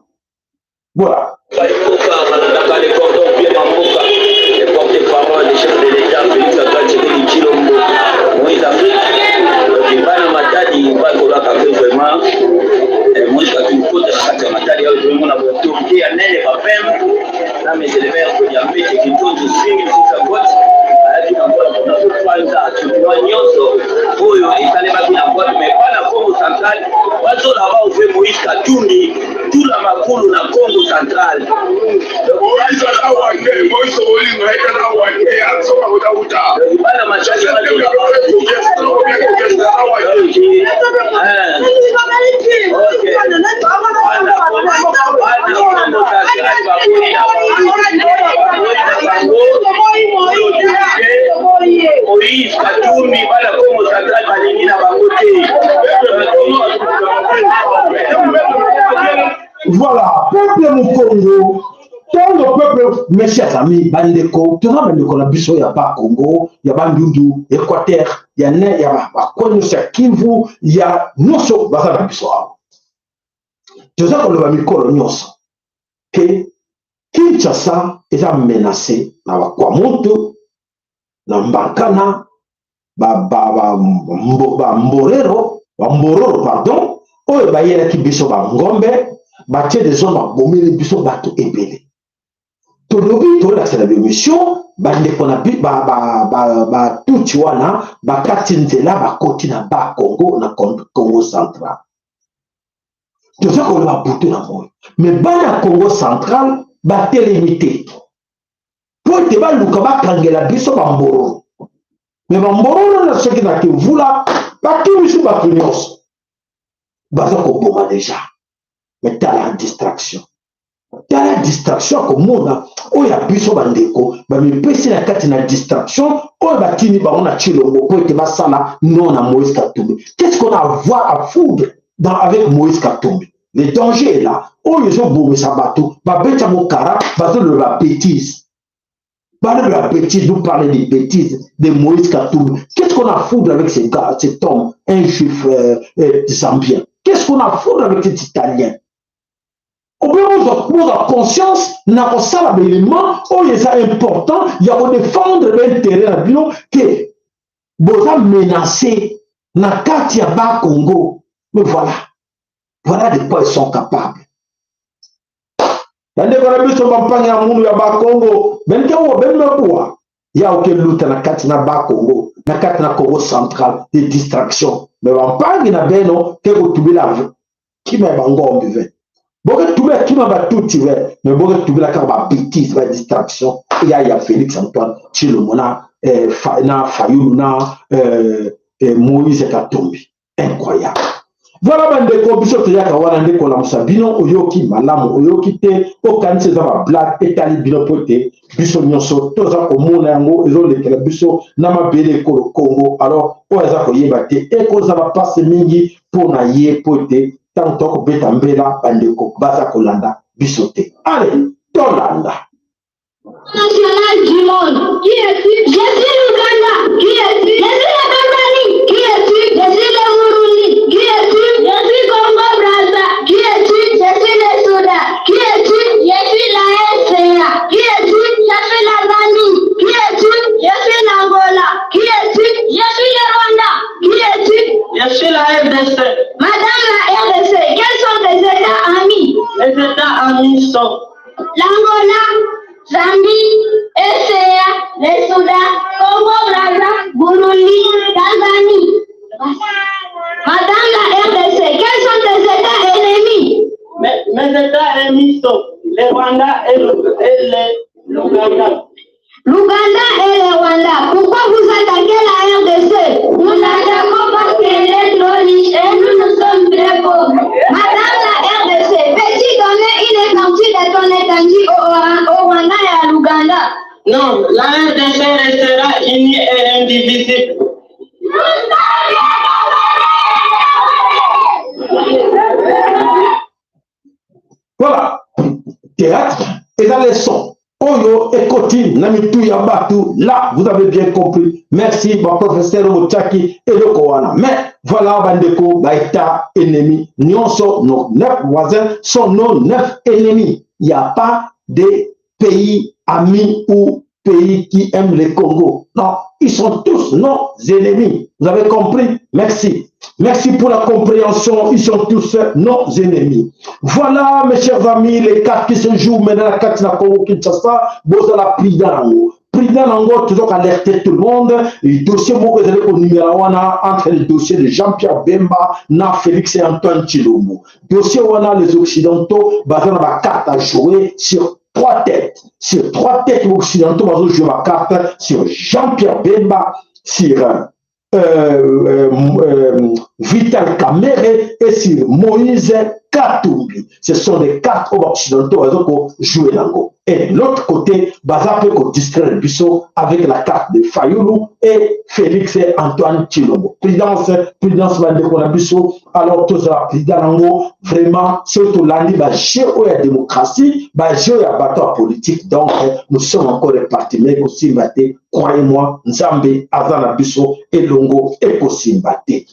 voilà le chef de l'État, Félix Antoine Tshisekedi Tshilombo, Moïse Afrique, Bana Matadi, Bakola Café vraiment, Moïse Katumbi Kota Kaka Matadi, vraiment la autorité à Nene Bapem, là mais c'est le maire de Yamé, c'est qui tourne du swing, c'est sa boîte, avec une boîte, on a fait Fanta, tu vois, Nyonso, Oyo, et ça n'est pas une boîte, mais pas la Congo centrale, Wazo là-bas, on fait Moïse Katumbi, tout la Makulu, la Congo centrale. Moïse Katumbi bana Congo central balingi na bango te. Voilà, peuple mon Congo. Tant le peuple, mes chers amis, bandeko, tout le monde a biso ya ba Congo, ya ba Ndundu, Équateur, ya ne, ya ba Konyo Kivu, ya noso basa na biso. Je sais qu'on le va mikolo nyonso. Que Kinshasa est menacé na ba Kwamoto, na Mbakana, Mbororo, pardon, oyo ba yela ki biso ba Ngombe, ba tie des hommes bomeli biso bato ebele. Tolobi to la c'est l'émission bande qu'on a ba tuti wana ba katinzela ba koti na ba Congo na Congo central. To ça qu'on va bouter na moi. Mais ba Congo central ba télémité. Pour te ba luka ba kangela biso ba Mboro. Mais ba Mboro na ce qui na ke vula ba ki biso ba kinyos. Ba ça ko boma déjà. Mais t'as la distraction. Dans la distraction comme moi, on y a biso bandeko, ba me pesi na kati na distraction, on va tini ba on a Tshilombo pour que basala non à Moïse Katumbi. Qu'est-ce qu'on a à voir à foudre avec Moïse Katumbi? Le danger est là. Oh ils ont bourré sa bateau, ba beta mokara, ba de la bêtise. Ba de la bêtise, nous parler des bêtises de Moïse Katumbi. Qu'est-ce qu'on a à foudre avec ces gars, cet homme, un juif zambien? Qu'est-ce qu'on a à foudre avec cet Italien? On peut avoir conscience, n'a pas ça l'élément, où il est important, il y a à défendre l'intérêt à bio que vous avez menacé na Katia Ba Congo. Mais voilà, voilà de quoi ils sont capables. Dans les Arabes, ils sont pas à Mounou ya Ba Congo. Ben il y a aucun lutte na Katia Ba Congo, na Katia Congo central, des distractions. Mais on parle na beno que vous trouvez la vie. Qui m'a bango vivant. Boga tuba qui m'a battu mais boga tuba la carte bêtise, la distraction. Il y a Félix Antoine Tshilombo na Fayulu na Moïse Katumbi. Incroyable. Voilà bandeko biso te yaka wana ndeko la musabino oyoki malamu oyoki te okanisi za ba black etali bino pote biso nyonso toza komona yango ezolekela biso na mabele ekolo Congo. Alors oza koyeba te ekoza ba passe mingi pona ye pote tant que beta mbela bandeko baza kolanda bisote. Allez, tolanda. National du monde. Qui es-tu? Je suis l'Ouganda. Qui es-tu? Je suis la Tanzanie. Qui es-tu? Je suis le Burundi. Qui es-tu? Je suis Congo Brazza. Qui es-tu? Je suis le Soudan. Qui es-tu? Je suis la RCA. Qui es-tu? Je suis la Zambie. Qui es-tu? Je suis l'Angola. Qui es-tu? Je suis le Rwanda. Qui es-tu? Je suis la RDC. Madame la RDC, quels sont tes États amis? Les États amis sont l'Angola, Zambie, RCA, le Soudan, Congo Brazza, Burundi, Tanzanie. Madame la RDC, quels sont tes États ennemis? mes États ennemis sont le Rwanda et l'Ouganda. L'Ouganda et le Rwanda. Pourquoi vous attaquez la RDC? Nous l'attaquons parce qu'elle est trop riche et nous sommes très pauvres. Madame la RDC, peux-tu donner une partie de ton étendue au Rwanda et à l'Ouganda? Non, la RDC restera unie et indivisible. Voilà, théâtre et la leçon. Oyo ekoti namitu ya batu. Là, vous avez bien compris. Merci, mon professeur Moutchaki et le Kowana. Mais voilà, bandeko, baïta, ennemi. Nyonso, nos 9 voisins sont nos 9 ennemis. Il n'y a pas de pays amis ou pays qui aime le Congo. Non, ils sont tous nos ennemis. Vous avez compris? Merci. Merci pour la compréhension. Ils sont tous nos ennemis. Voilà, mes chers amis, les cartes qui se jouent maintenant la carte na Congo Kinshasa. Vous avez pris dans Nango, toujours alerter tout le monde. Le dossier, vous allez au numéro 1 entre le dossier de Jean-Pierre Bemba, na Félix et Antoine Tshilombo. Dossier, on a les Occidentaux, basé dans la carte à jouer sur 3 têtes. Sur 3 têtes occidentaux, on va jouer la carte sur Jean-Pierre Bemba, sur Vital Kamerhe et sur Moïse Katumbi. Ce sont des cartes occidentaux qui jouent dans. Et de l'autre côté, Baza peut distraire le Bissot avec la carte de Fayoulou et Félix et Antoine Tshilombo. Prudence, Bandekona Bissot. Alors, tout ça, président, vraiment, surtout l'année, géo la démocratie, géo la bataille politique. Donc, nous sommes encore répartis, mais aussi, croyez-moi, Nzambe, Azana Bissot et Longo et Kosimbate.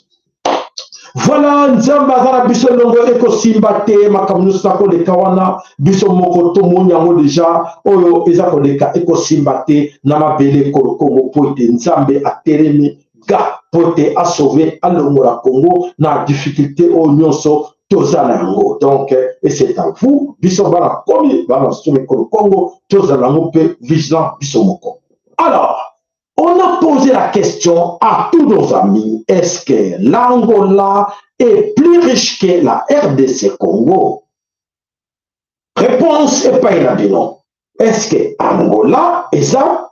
Voilà, Nzambe Azana Bissot Longo et Kosimbate, Makamunusako de Kawana, Bissot Moko Tomonyango déjà, Oyo Ezako de Kosimbate, Namabele Kolokongo Poite, Nzambe Ateremi, Ga Poite a sauvé à l'Ongola Congo, na difficulté au Nyonso. Donc, et c'est à vous, Bissot Bala Komi, Bala Somme Kolokongo, Tozalango Pe, Vigilant Bissot Moko. Alors, on a posé la question à tous nos amis, est-ce que l'Angola est plus riche que la RDC Congo? Réponse est pas inhabituelle. Est-ce que Angola est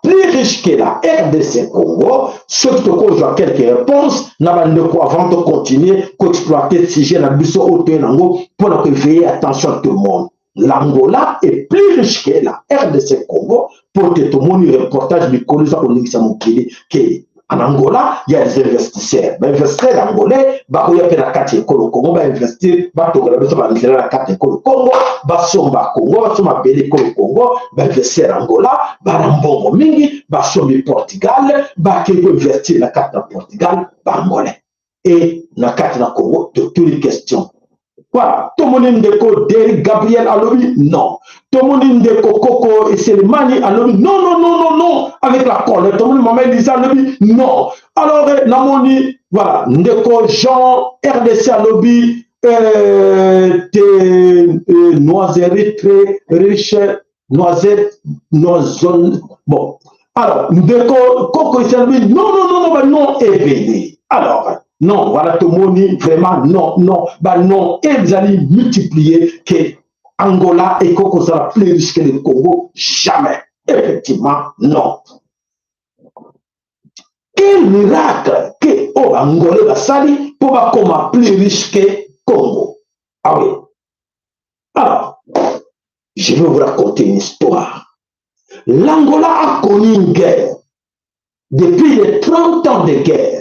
plus riche que la RDC Congo? Ceux qui ont quelques réponses, avant de continuer à exploiter le sujet pour veiller attention à tout le monde. L'Angola est plus riche que la RDC Congo. Pour que tout le monde ait un reportage de en Angola, il y a des investisseurs. Les investisseurs angolais, il y a la carte école Congo, investir, il y a la carte école Congo, il y a Congo, il y a Congo, investisseurs Angola, il y a Mbongo Mingi, il y a Portugal, il y a investir la carte Portugal, il y a Angolais. Et la carte Congo, de toutes les questions. Voilà, tout le monde ndeko Derrick Gabriel Alobi, non. Tout le monde ndeko Koko et Selemani Alobi, non, non, non, non, non, avec la colle. Tout le monde Maman Lisa Alobi, non. Alors, Namoni, voilà, ndeko Jean RDC Alobi, Noisette, très riche, Noisette, Noisette, bon. Alors, ndeko Koko et Selemani, non, non, non, non, non, éveillé. Alors, non, voilà, tout le monde dit vraiment non, non, bah non, et vous allez multiplier que Angola et Koko sera plus riche que le Congo, jamais. Effectivement, non. Quel miracle que Angola va sali pour pas comme plus riche que Congo. Ah oui. Alors, je vais vous raconter une histoire. L'Angola a connu une guerre depuis les 30 ans de guerre.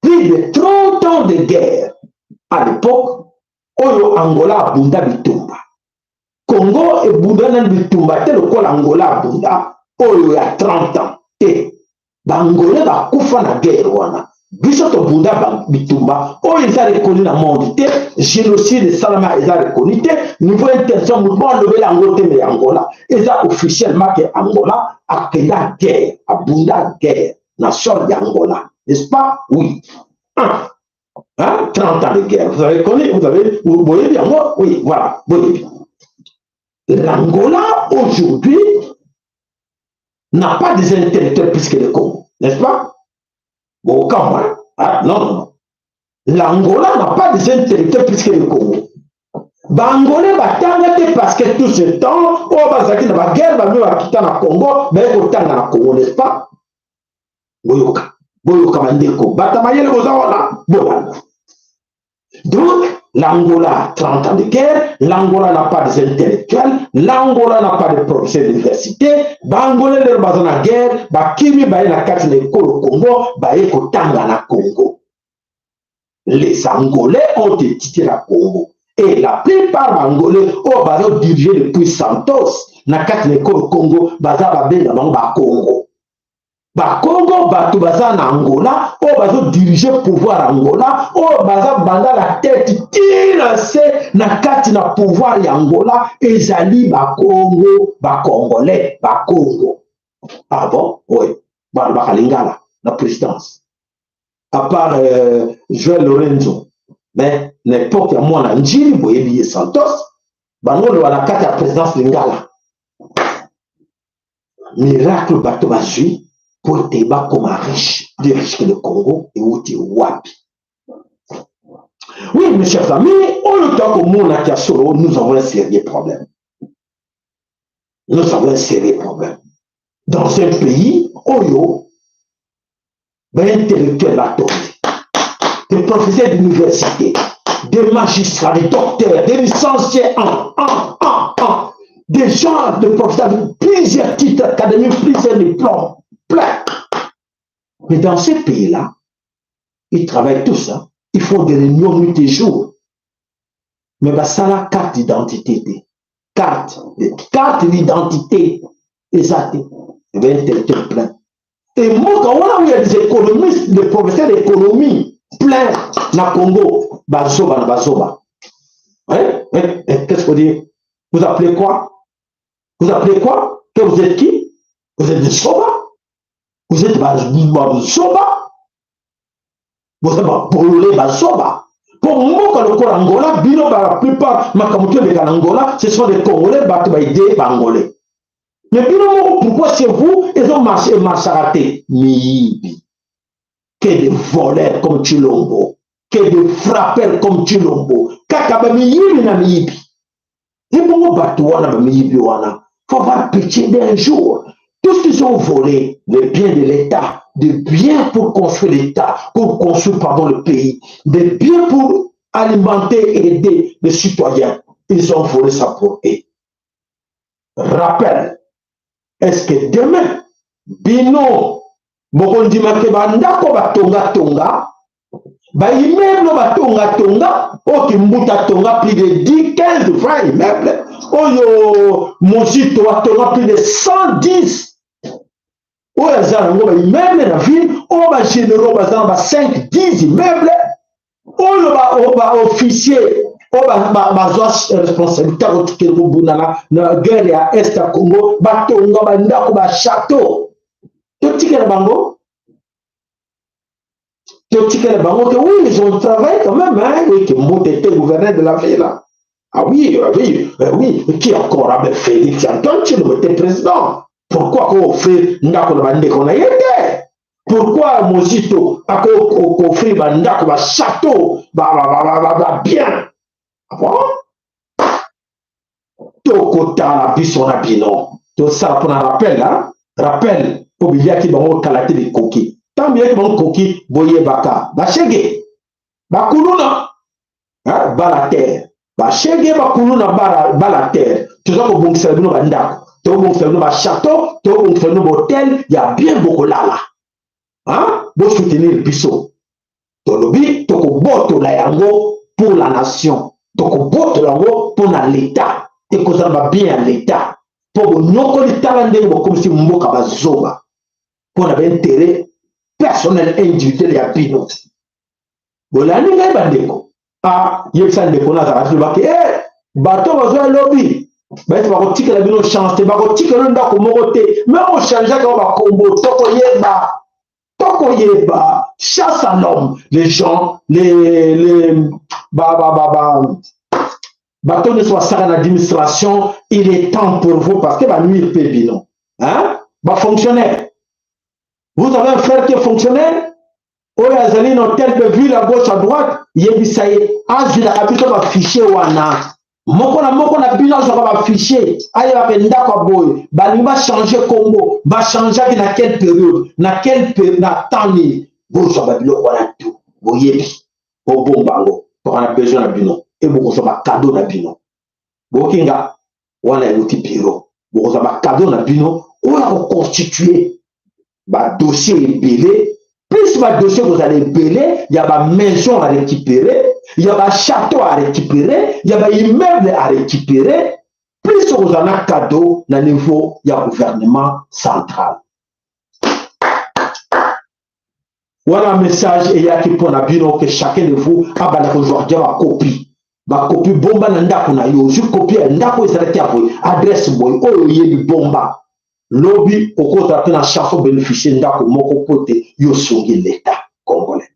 Plus de 30 ans de guerre. À l'époque, Oyo Angola Bunda Bitumba. Congo et Bunda Bitumba, tel que l'Angola Bunda, Oyo il y a 30 ans. Et Angola va koufa na guerre wana. Bisoto Bunda Bitumba, Oyo ils ont reconnu la monde. Génocide de Salama, ils ont reconnu. Niveau intention, nous devons lever l'Angola, mais Angola. Ils ont officiellement que Angola a créé la guerre, a Bunda guerre, nation d'Angola. N'est-ce pas? Oui. 30 ans de guerre. Vous avez connu, vous voyez bien, moi? Oui, voilà, vous voyez bien. L'Angola, aujourd'hui, n'a pas des intellectuels plus que le Congo. N'est-ce pas? Bon, quand même. Non, non, non. L'Angola n'a pas des intellectuels plus que le Congo. Bangolais va t'engager parce que tout ce temps, on va s'arrêter dans la guerre, on va quitter le Congo, mais on va dans le Congo, n'est-ce pas? Boyoka. Donc, l'Angola a 30 ans de guerre, l'Angola n'a pas des intellectuels, l'Angola n'a pas de professeurs d'université, l'Angola n'a pas de guerre, Kimi Baye na kati na Congo, Baye Kotanga na Congo. Les Angolais ont édité la Congo. Et la plupart Angolais ont dirigé depuis Santos, na kati na Congo, Baza Babenga Bamba Congo. Congo, Bato Baza na Angola, o bazo diriger pouvoir Angola, o baza banda la tête, tire na kati na pouvoir ya Angola ezali bakongo bakongolais bakongo. Ah bon? Oui. Bakalingala la présidence. À part Joël Lorenzo, mais n'importe ya mwana njili boyebi Santos bango wana kati ya présidence lingala. Miracle bato bazui pour te ba comme riche, plus riche que le Congo et où tu wapi. Oui, mes chers amis, au lieu de solo, nous avons un sérieux problème. Nous avons un sérieux problème. Dans un pays, Oyo, ben intellectuels à des professeurs d'université, des magistrats, des docteurs, des licenciés des gens de professeurs avec plusieurs titres académiques, plusieurs diplômes, plein. Mais dans ces pays-là, ils travaillent tous, hein. Ils font des réunions nuit et jour. Mais ça la carte d'identité. Carte d'identité. Exact. Et bien, intellectuel plein. Et moi, quand on a des économistes, des professeurs d'économie plein dans le Congo, bazoba. Hein? Qu'est-ce qu'on dit? Vous appelez quoi? Vous appelez quoi? Que vous êtes qui? Vous êtes des soba? Vous êtes bazoba? Vous êtes brûlé bazoba? Pour moi, quand le Angola, bino, la plupart, makamuto de Angola, ce sont des Congolais, batoubaïdés, bangolais. Mais bino, pourquoi c'est vous, ils ont marché raté? Miibi. Que des voleurs comme Chilombo, que des frappeurs comme Chilombo, kakaba miibi na miibi. Et bon, batouana miibi wana. Faut avoir pitié d'un jour. Tout ce qu'ils ont volé, les biens de l'État, des biens pour construire l'État, pour construire le pays, des biens pour alimenter et aider les citoyens, ils ont volé ça pour eux. Rappel, est-ce que demain, bino, bokondimake bandako batonga, immeuble batonga, okimbuta tonga plus de 10, 15, 20 immeubles, oyo mosito atonga plus de 110. Oyo azala immeuble na ville, oyo généraux bazala 5, 10 immeubles, oyo officier, oyo responsabilité otikeli kobunda na guerre ya Est ya Congo, batonga bandako château. Totikela bango que oui, ils ont travaillé quand même, hein, oui, que Mout était gouverneur de la ville. Ah oui, qui encore avait Félix Antoine, tu était président. Pourquoi qu'on fait Ndako Bande qu'on a été? Pourquoi Mosito a offert Bandako ba château, bien? Ah bon? Tokota la bison à bino. Tout ça pour un rappel, hein? Rappel, pour bien qu'il va calater les coquilles. Tant bien que mon coquille, boye baka, bachege, bakuluna, bala terre, bachege, bakuluna, bala terre. Tu sais que bon serveur bandako, tu bon serveur château, tu bon serveur hôtel, il y a bien beaucoup là. Hein? Bon soutenir le biseau. Tolobi, toko boto la yango pour la nation, toko boto la yango pour l'État, et que ça va bien à l'État. Pour nyoko l'État, comme si mboka bazoba, pour avoir intérêt personnel individuel ya bino. Voilà ni ngai bandeko. Ah, yebisa ndeko na zara ba ke bato bazo lobby. Ba ete ba kotika la bino chance te ba kotika ndako moko te. Mais on change ka ba kombo toko yeba chasse à l'homme. Les gens bato ne soit ça dans l'administration, il est temps pour vous parce que ba nuire pe bino. Hein? Ba fonctionnaire. Vous avez un frère qui est fonctionnaire, Oyazali dans telle ville à gauche, à droite, Yebisaye, Azila Kapito va fichier wana. Moko na bilan va fichier. Aïe va pendako boy. Bali va changer Congo, va changer dans quelle période, dans quelle période, dans temps ni. Vous savez bilo wana tout. Vous yebi, au bon bango, pour un besoin de bino. Et vous avez un cadeau na bino. Vous kinga, wana l'outil bureau. Vous avez un cadeau na bino, on a reconstitué. Bah, dossier est belé. Plus votre dossier vous allez belé, il y a ma maison à récupérer, il y a ma château à récupérer, il y a ma immeuble à récupérer. Plus vous en avez cadeau dans le niveau du gouvernement central. Voilà un message et il y a qui pour la bino que chacun de vous a aujourd'hui ma copie. ba copie bomba na ndako na yo ju copie ndako ezalaki ya boye adresse boye oyo yebi bomba lobi okota pe na chanson bénéficier ndako moko pote yo songi l'état congolais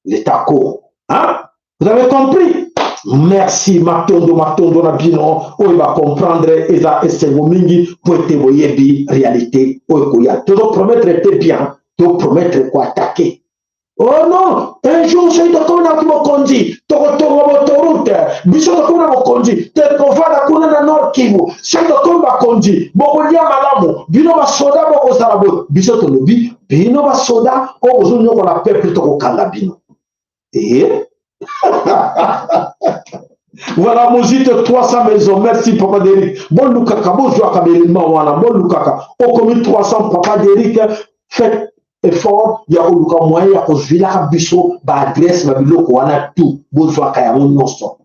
l'état co hein vous avez compris. Merci matondo na bino oyo ba comprendre eza esengo mingi po ete boyebi réalité oyo koya tozo promettre te bien to promettre ko attaquer. Oh non, un jour c'est de kona ki mokonzi tokotonga botoroute biso de kona mokonzi te kovana kuna na Nord Kivu c'est de kona bakonzi bokolia malamu bino ba soda bokozala bo biso tolobi bino ba soda ozo nyoko la peuple tokokanga bino. Et voilà, Mosite 300 maisons. Merci, Papa d'Eric. Bon, Lukaka, bon, joie, Kabelima, bon, Lukaka. Au commun 300, Papa d'Eric, faites effort. Il y a un Luka moyen, il y a un villa, biso, adresse, babilo, on a tout. Bon, joie, Kayamon, non, son.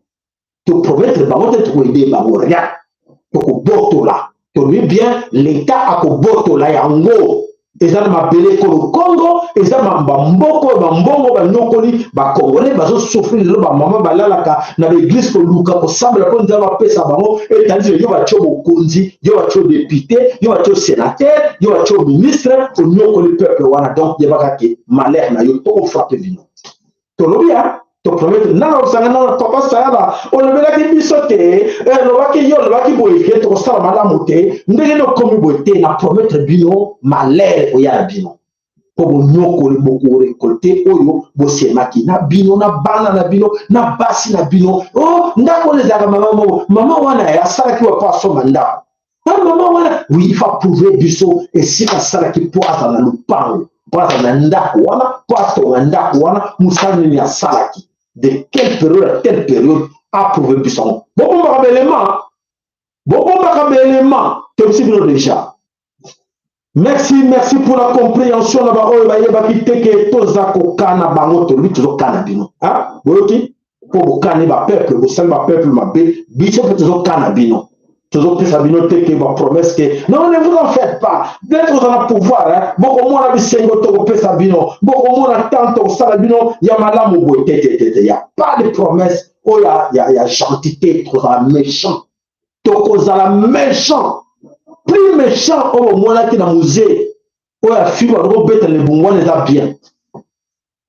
Tu promettes, bah, tu te aider, bah, rien. Tu boto là. Tu bien, l'État a boto là, il y a un gros. Ezana mabele ko le Congo, ezana mboko mbongo ba nyokoli ba congolais bazo souffrir le ba mama balalaka na l'église ko luka ko sambela ko nzaba pesa bango et tandis yo ba cho bokonzi, yo ba cho député, yo ba cho sénateur, yo ba cho ministre ko nyokoli peuple wana donc yebaka ke malheur na yo to frapper bino. To lobia to promettre na osanga na papa sala on le bela ki bisote lo baki yo lo baki boye to sala malamu te ndenge no komi boye na promettre bino malheur oya bino ko bo nyoko le boko récolter oyo bo semaki na bino na bana na bino na basi na bino oh ndako les aga mama wana ya sala ki wa pas so manda mama wana oui il faut prouver biso et si la sala ki poasa na lupango poasa na ndako wana poasa na ndako wana musani ni ya sala ki de quelle période à quelle période a prouvé Bisson. Beaucoup d'éléments, tu aussi déjà. Merci pour la compréhension. Là-bas, oh, il va quitter que tous à Kokana, Bangoto, lui, toujours Canabino. Hein? Vous voyez? Pour Canabino, peuple, vous savez, peuple, ma bé, Bisson, toujours Canabino. Toujours que Sabino, que ma promesse que non, ne vous en faites pas. D'être dans le pouvoir, hein? Beaucoup moins de Sengo, Togo, Sabino, beaucoup moins de Tanto, Sabino, Yamala, Moubo, il n'y a pas de promesse. Oh, il y a gentillité, trop à méchant. Togo, à la méchant. Plus méchant, au moins là, qui est dans le musée. Oh, il y a fille, on va mettre les bons, on est bien.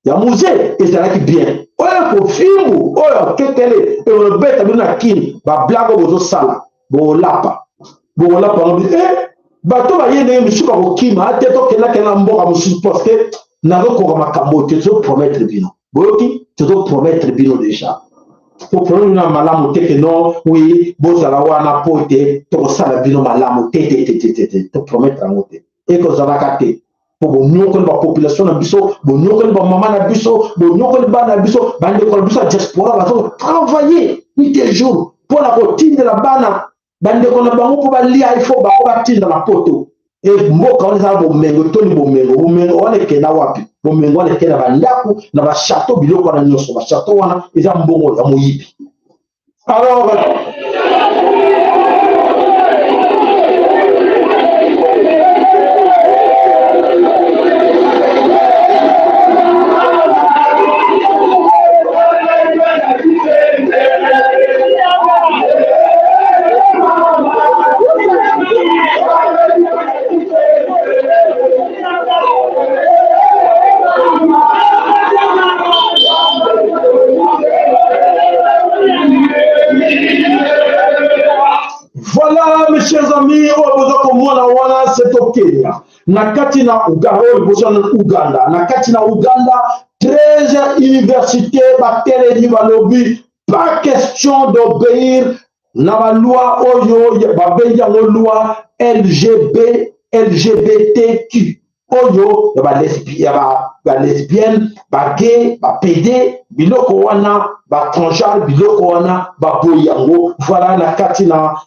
Il y a un musée, et c'est là qui est bien. Oh, il y a un film, oh, il y a quelqu'un, et on va mettre un kin, bah, blague au sala. Bolapa on dit bato ba yende misuka kokima ate to kela kela mboka musu parce que na ko makambo te zo promettre bino boyoki te zo promettre bino déjà pour prendre na malamu te que non oui bozala wana pote to sala bino malamu te to promettre ngote et ko zala kate pour nyoko ba population na biso nyoko ba mama na biso nyoko ba na biso bande ko biso diaspora ba zo travailler nuit et jour pour la routine de la bana bande ko na bango po balia il faut ba batinda na poto et mboka on za bomengo toni bomengo wane kena wapi bomengo wane kena bandaku na ba château biloko na nyoso ba château wana eza mbongo ya moyibi. Alors chers amis, c'est au Kenya. Nakati na Uganda. Nakati na Uganda, 13 universités battelé du Balobi. Pas question d'obéir na la loi Oyo, la loi LGBTQ. Oyo, lesbienne, gay, PD, biloko wana, transgenre, biloko wana, boyango. Voilà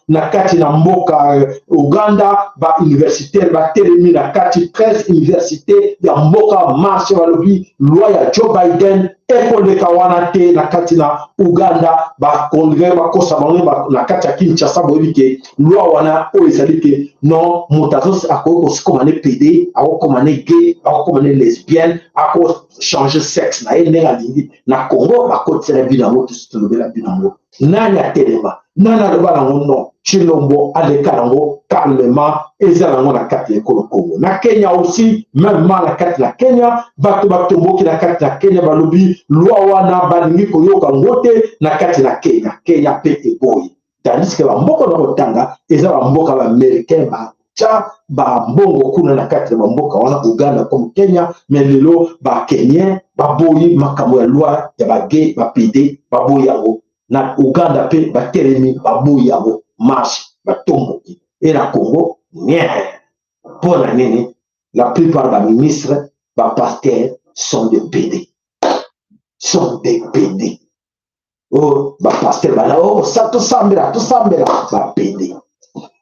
nakati na mboka Uganda, universitaire, telemi nakati 13 universités ya mboka marche balobi loi ya Joe Biden ekoleka wana te na kati na Uganda bakondre bakosa bango na kati ya Kinshasa boyebi ke loi wana oyo ezali ke non moto akoki kosikoma ne PD akokoma ne gay akokoma ne lesbienne akochange sexe na ye ndenge alingi na Congo bakotisela bino yango tolobela bino yango nani atelema nani aloba nango non Chilombo aleka nango calmement eza nango na kati ya ekolo Congo na Kenya aussi même na kati na Kenya bato batomboki na kati na Kenya balobi loi wana balingi koyoka ngo te na kati na Kenya pe eboyi tandis que bamboka na kotanga eza bamboka baaméricain bacha bambongo kuna na kati na bamboka wana Uganda comme Kenya mais lelo bakenyen baboyi makambo ya loi ya bagay bapede baboyi yango na Uganda pe batelemi baboyi yango marche batomboki et na Congo rien pour la nini la plupart des ministres bapasteurs sont des PD oh bapasteurs bana oh ça tout sambela bapede.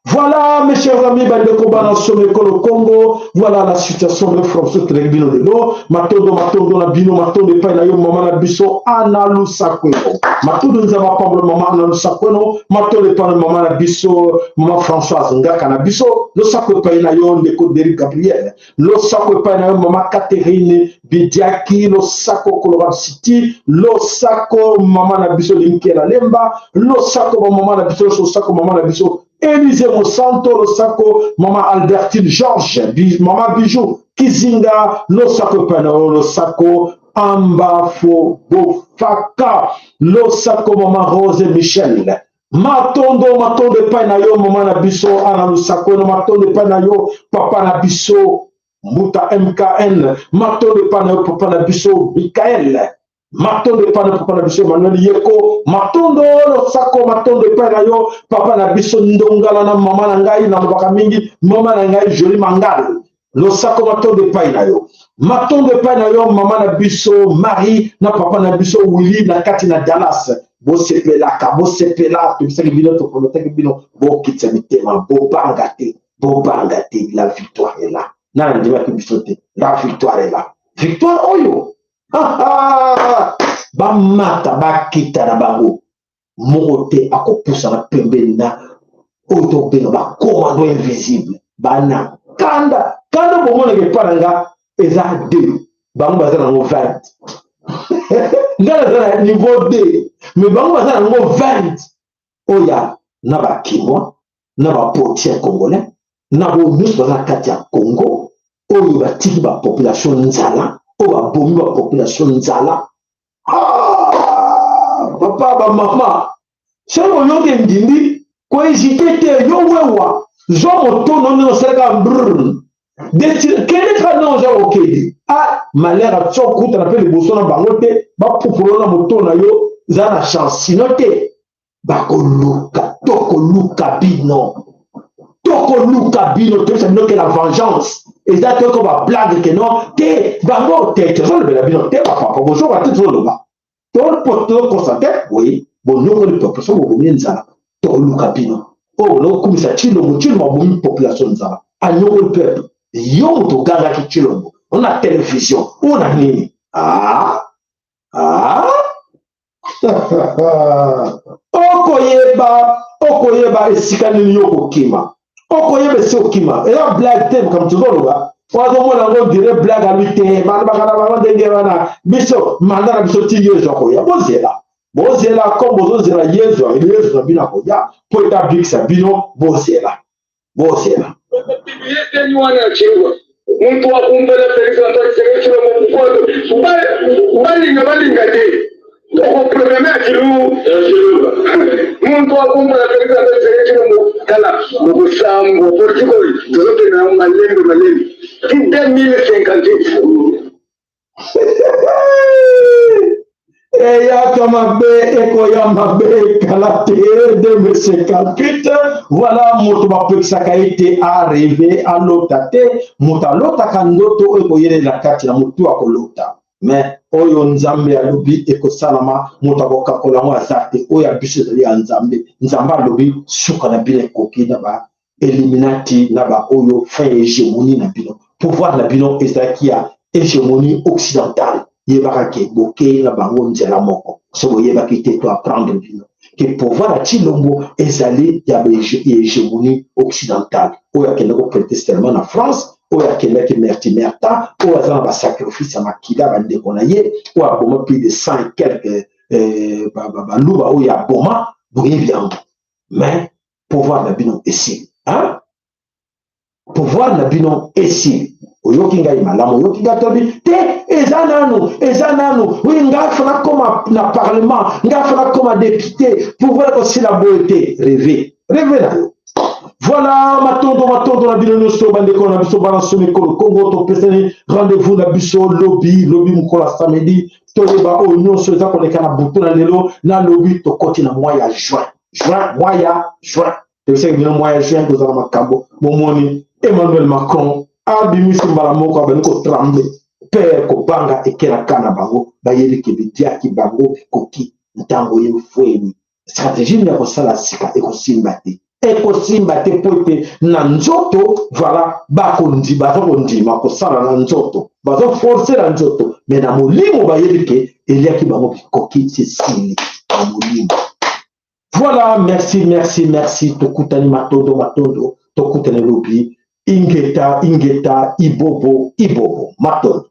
Voilà mes chers amis, le Congo, voilà la situation de François Trébino de l'eau, matondo na bino, matondo pa na yo maman na biso analu sakweno. Matondo nous avons pas maman analu sakweno, matondo pa na maman na biso, maman Françoise Ngaka na biso, le sakwe pa na yo ndeko Derrick Gabriel, le sakwe pa na yo maman Catherine Bidiaki, le sako Colorado City, le sako maman na biso Linkela Lemba, le sako maman na biso, le sako maman na biso Élisée Monsanto, le sako, maman Albertine Georges, maman Bijou, Kizinga, le sako Pano, le sako Ambafo Bofaka, le sako maman Rose Michel. Matondo Panayo, maman Nabiso, Anna le sako, matondo Panayo, papa Nabiso, Muta MKN, matondo Panayo, papa Nabiso, Mikael. Matondo pana papa na biso Manuel Yeko, matondo lo sako matondo pana yo papa na biso ndongala na mama na ngai na mbaka mingi mama na ngai Jolie Mangal, lo sako matondo pana yo mama na biso Marie na papa na biso Willy na kati na Dallas bo sepela to bisaki bino to protect bino bo kitsa mitema bo bangate la victoire est là na ndima to biso te la victoire est là victoire oyo bamata bakita na bango mokote akopusa na pembeni na oto benga ba commando invisible bana kanda bomona ke paranga eza 2 bango bazana ngo 20 ngala zana niveau 2 mais bango bazana ngo 20 oya na ba kimwa na ba portier congolais na bo nyusu bazana kati ya Congo oyo batiki ba population nzala oba bomi ba population nzala papa ba mama sebo yoke ndindi ko hésiter yo wewa zo motono no serga brr de kene kana zo okedi malheur a tsokuta na pe le bosona bangote ba populona motono yo za na chance sinote ba koluka tokoluka bino to ça que la vengeance et ça que va blague que non te bango te zo le bino te papa bonjour à tout le monde to poto constater oui bon nous le peuple so bo mienza to luka bino oh no kumisa chilo mo population nzala anyo le peuple yo to ganga ki chilo on a télévision on a nini okoyeba esika nini yo kima okoyeba se okima et la blague thème comme tu vois là wazo mona ngo dire blague à lui te bakana ba ndenge wana biso mandana biso tinyo joko ya bozela comme bozozela yezo na bina ko ya pour établir ça bino bozela yete wana chingwa muntu akumbele Felix Antoine Tshisekedi mkondo balinga te donc problème akilu muntu akumbele Felix Antoine Tshisekedi mukala mukusambo portikoli zote na malembe ki 2058 voilà moto a été arrivé à l'autre mota lota kandoto ekoyele la kati na mutu akolota mais oyo nzambe alobi ekosalama moto akokakola ngo azate oyo abiso ya nzambe alobi suka na bile koki na ba Illuminati na ba oyo fin hégémonie na bino pouvoir na bino ezaki ya hégémonie occidentale yebaka ke boke na bango nzela moko so yebaki te to apprendre bino que pouvoir à Chilombo ezali ya hégémonie occidentale oyo akende ko prêter serment na France oyo akende ki merta oyo azana ba sacrifice ya makila bandeko na ye oyo aboma plus de 100 et quelques baluba oyo aboma boyebi yango mais pouvoir na bino esili hein? Pouvoir na bino esili oyoki ngai malamu oyoki ngai tobi te eza nanu oui ngai fana koma na parlement ngai fana koma député pouvoir kosila boye te rêve na yo voilà matondo na bino nyonso bandeko na biso bana somekolo Congo topesani rendez-vous na biso lobby mokolo samedi toyeba oyo nyonso eza koleka na butu na lelo na lobby tokoti na mois ya juin tebisaki bino mois ya juin tozala makambo momoni Emmanuel Macron abimisi mbala moko abandi kotremble père kobanga ekelaka na bango bayebi ke bidiaki bango bikoki ntango ye fweni stratégie ya kosala sika ekosimba te po ete na nzoto voilà bazokondima kosala na nzoto bazoforce na nzoto me na molimo bayebi ke eliaki bango bikoki sesili na molimo. Voilà, merci tokutani matondo tokutani lobi ingeta ibobo matondo.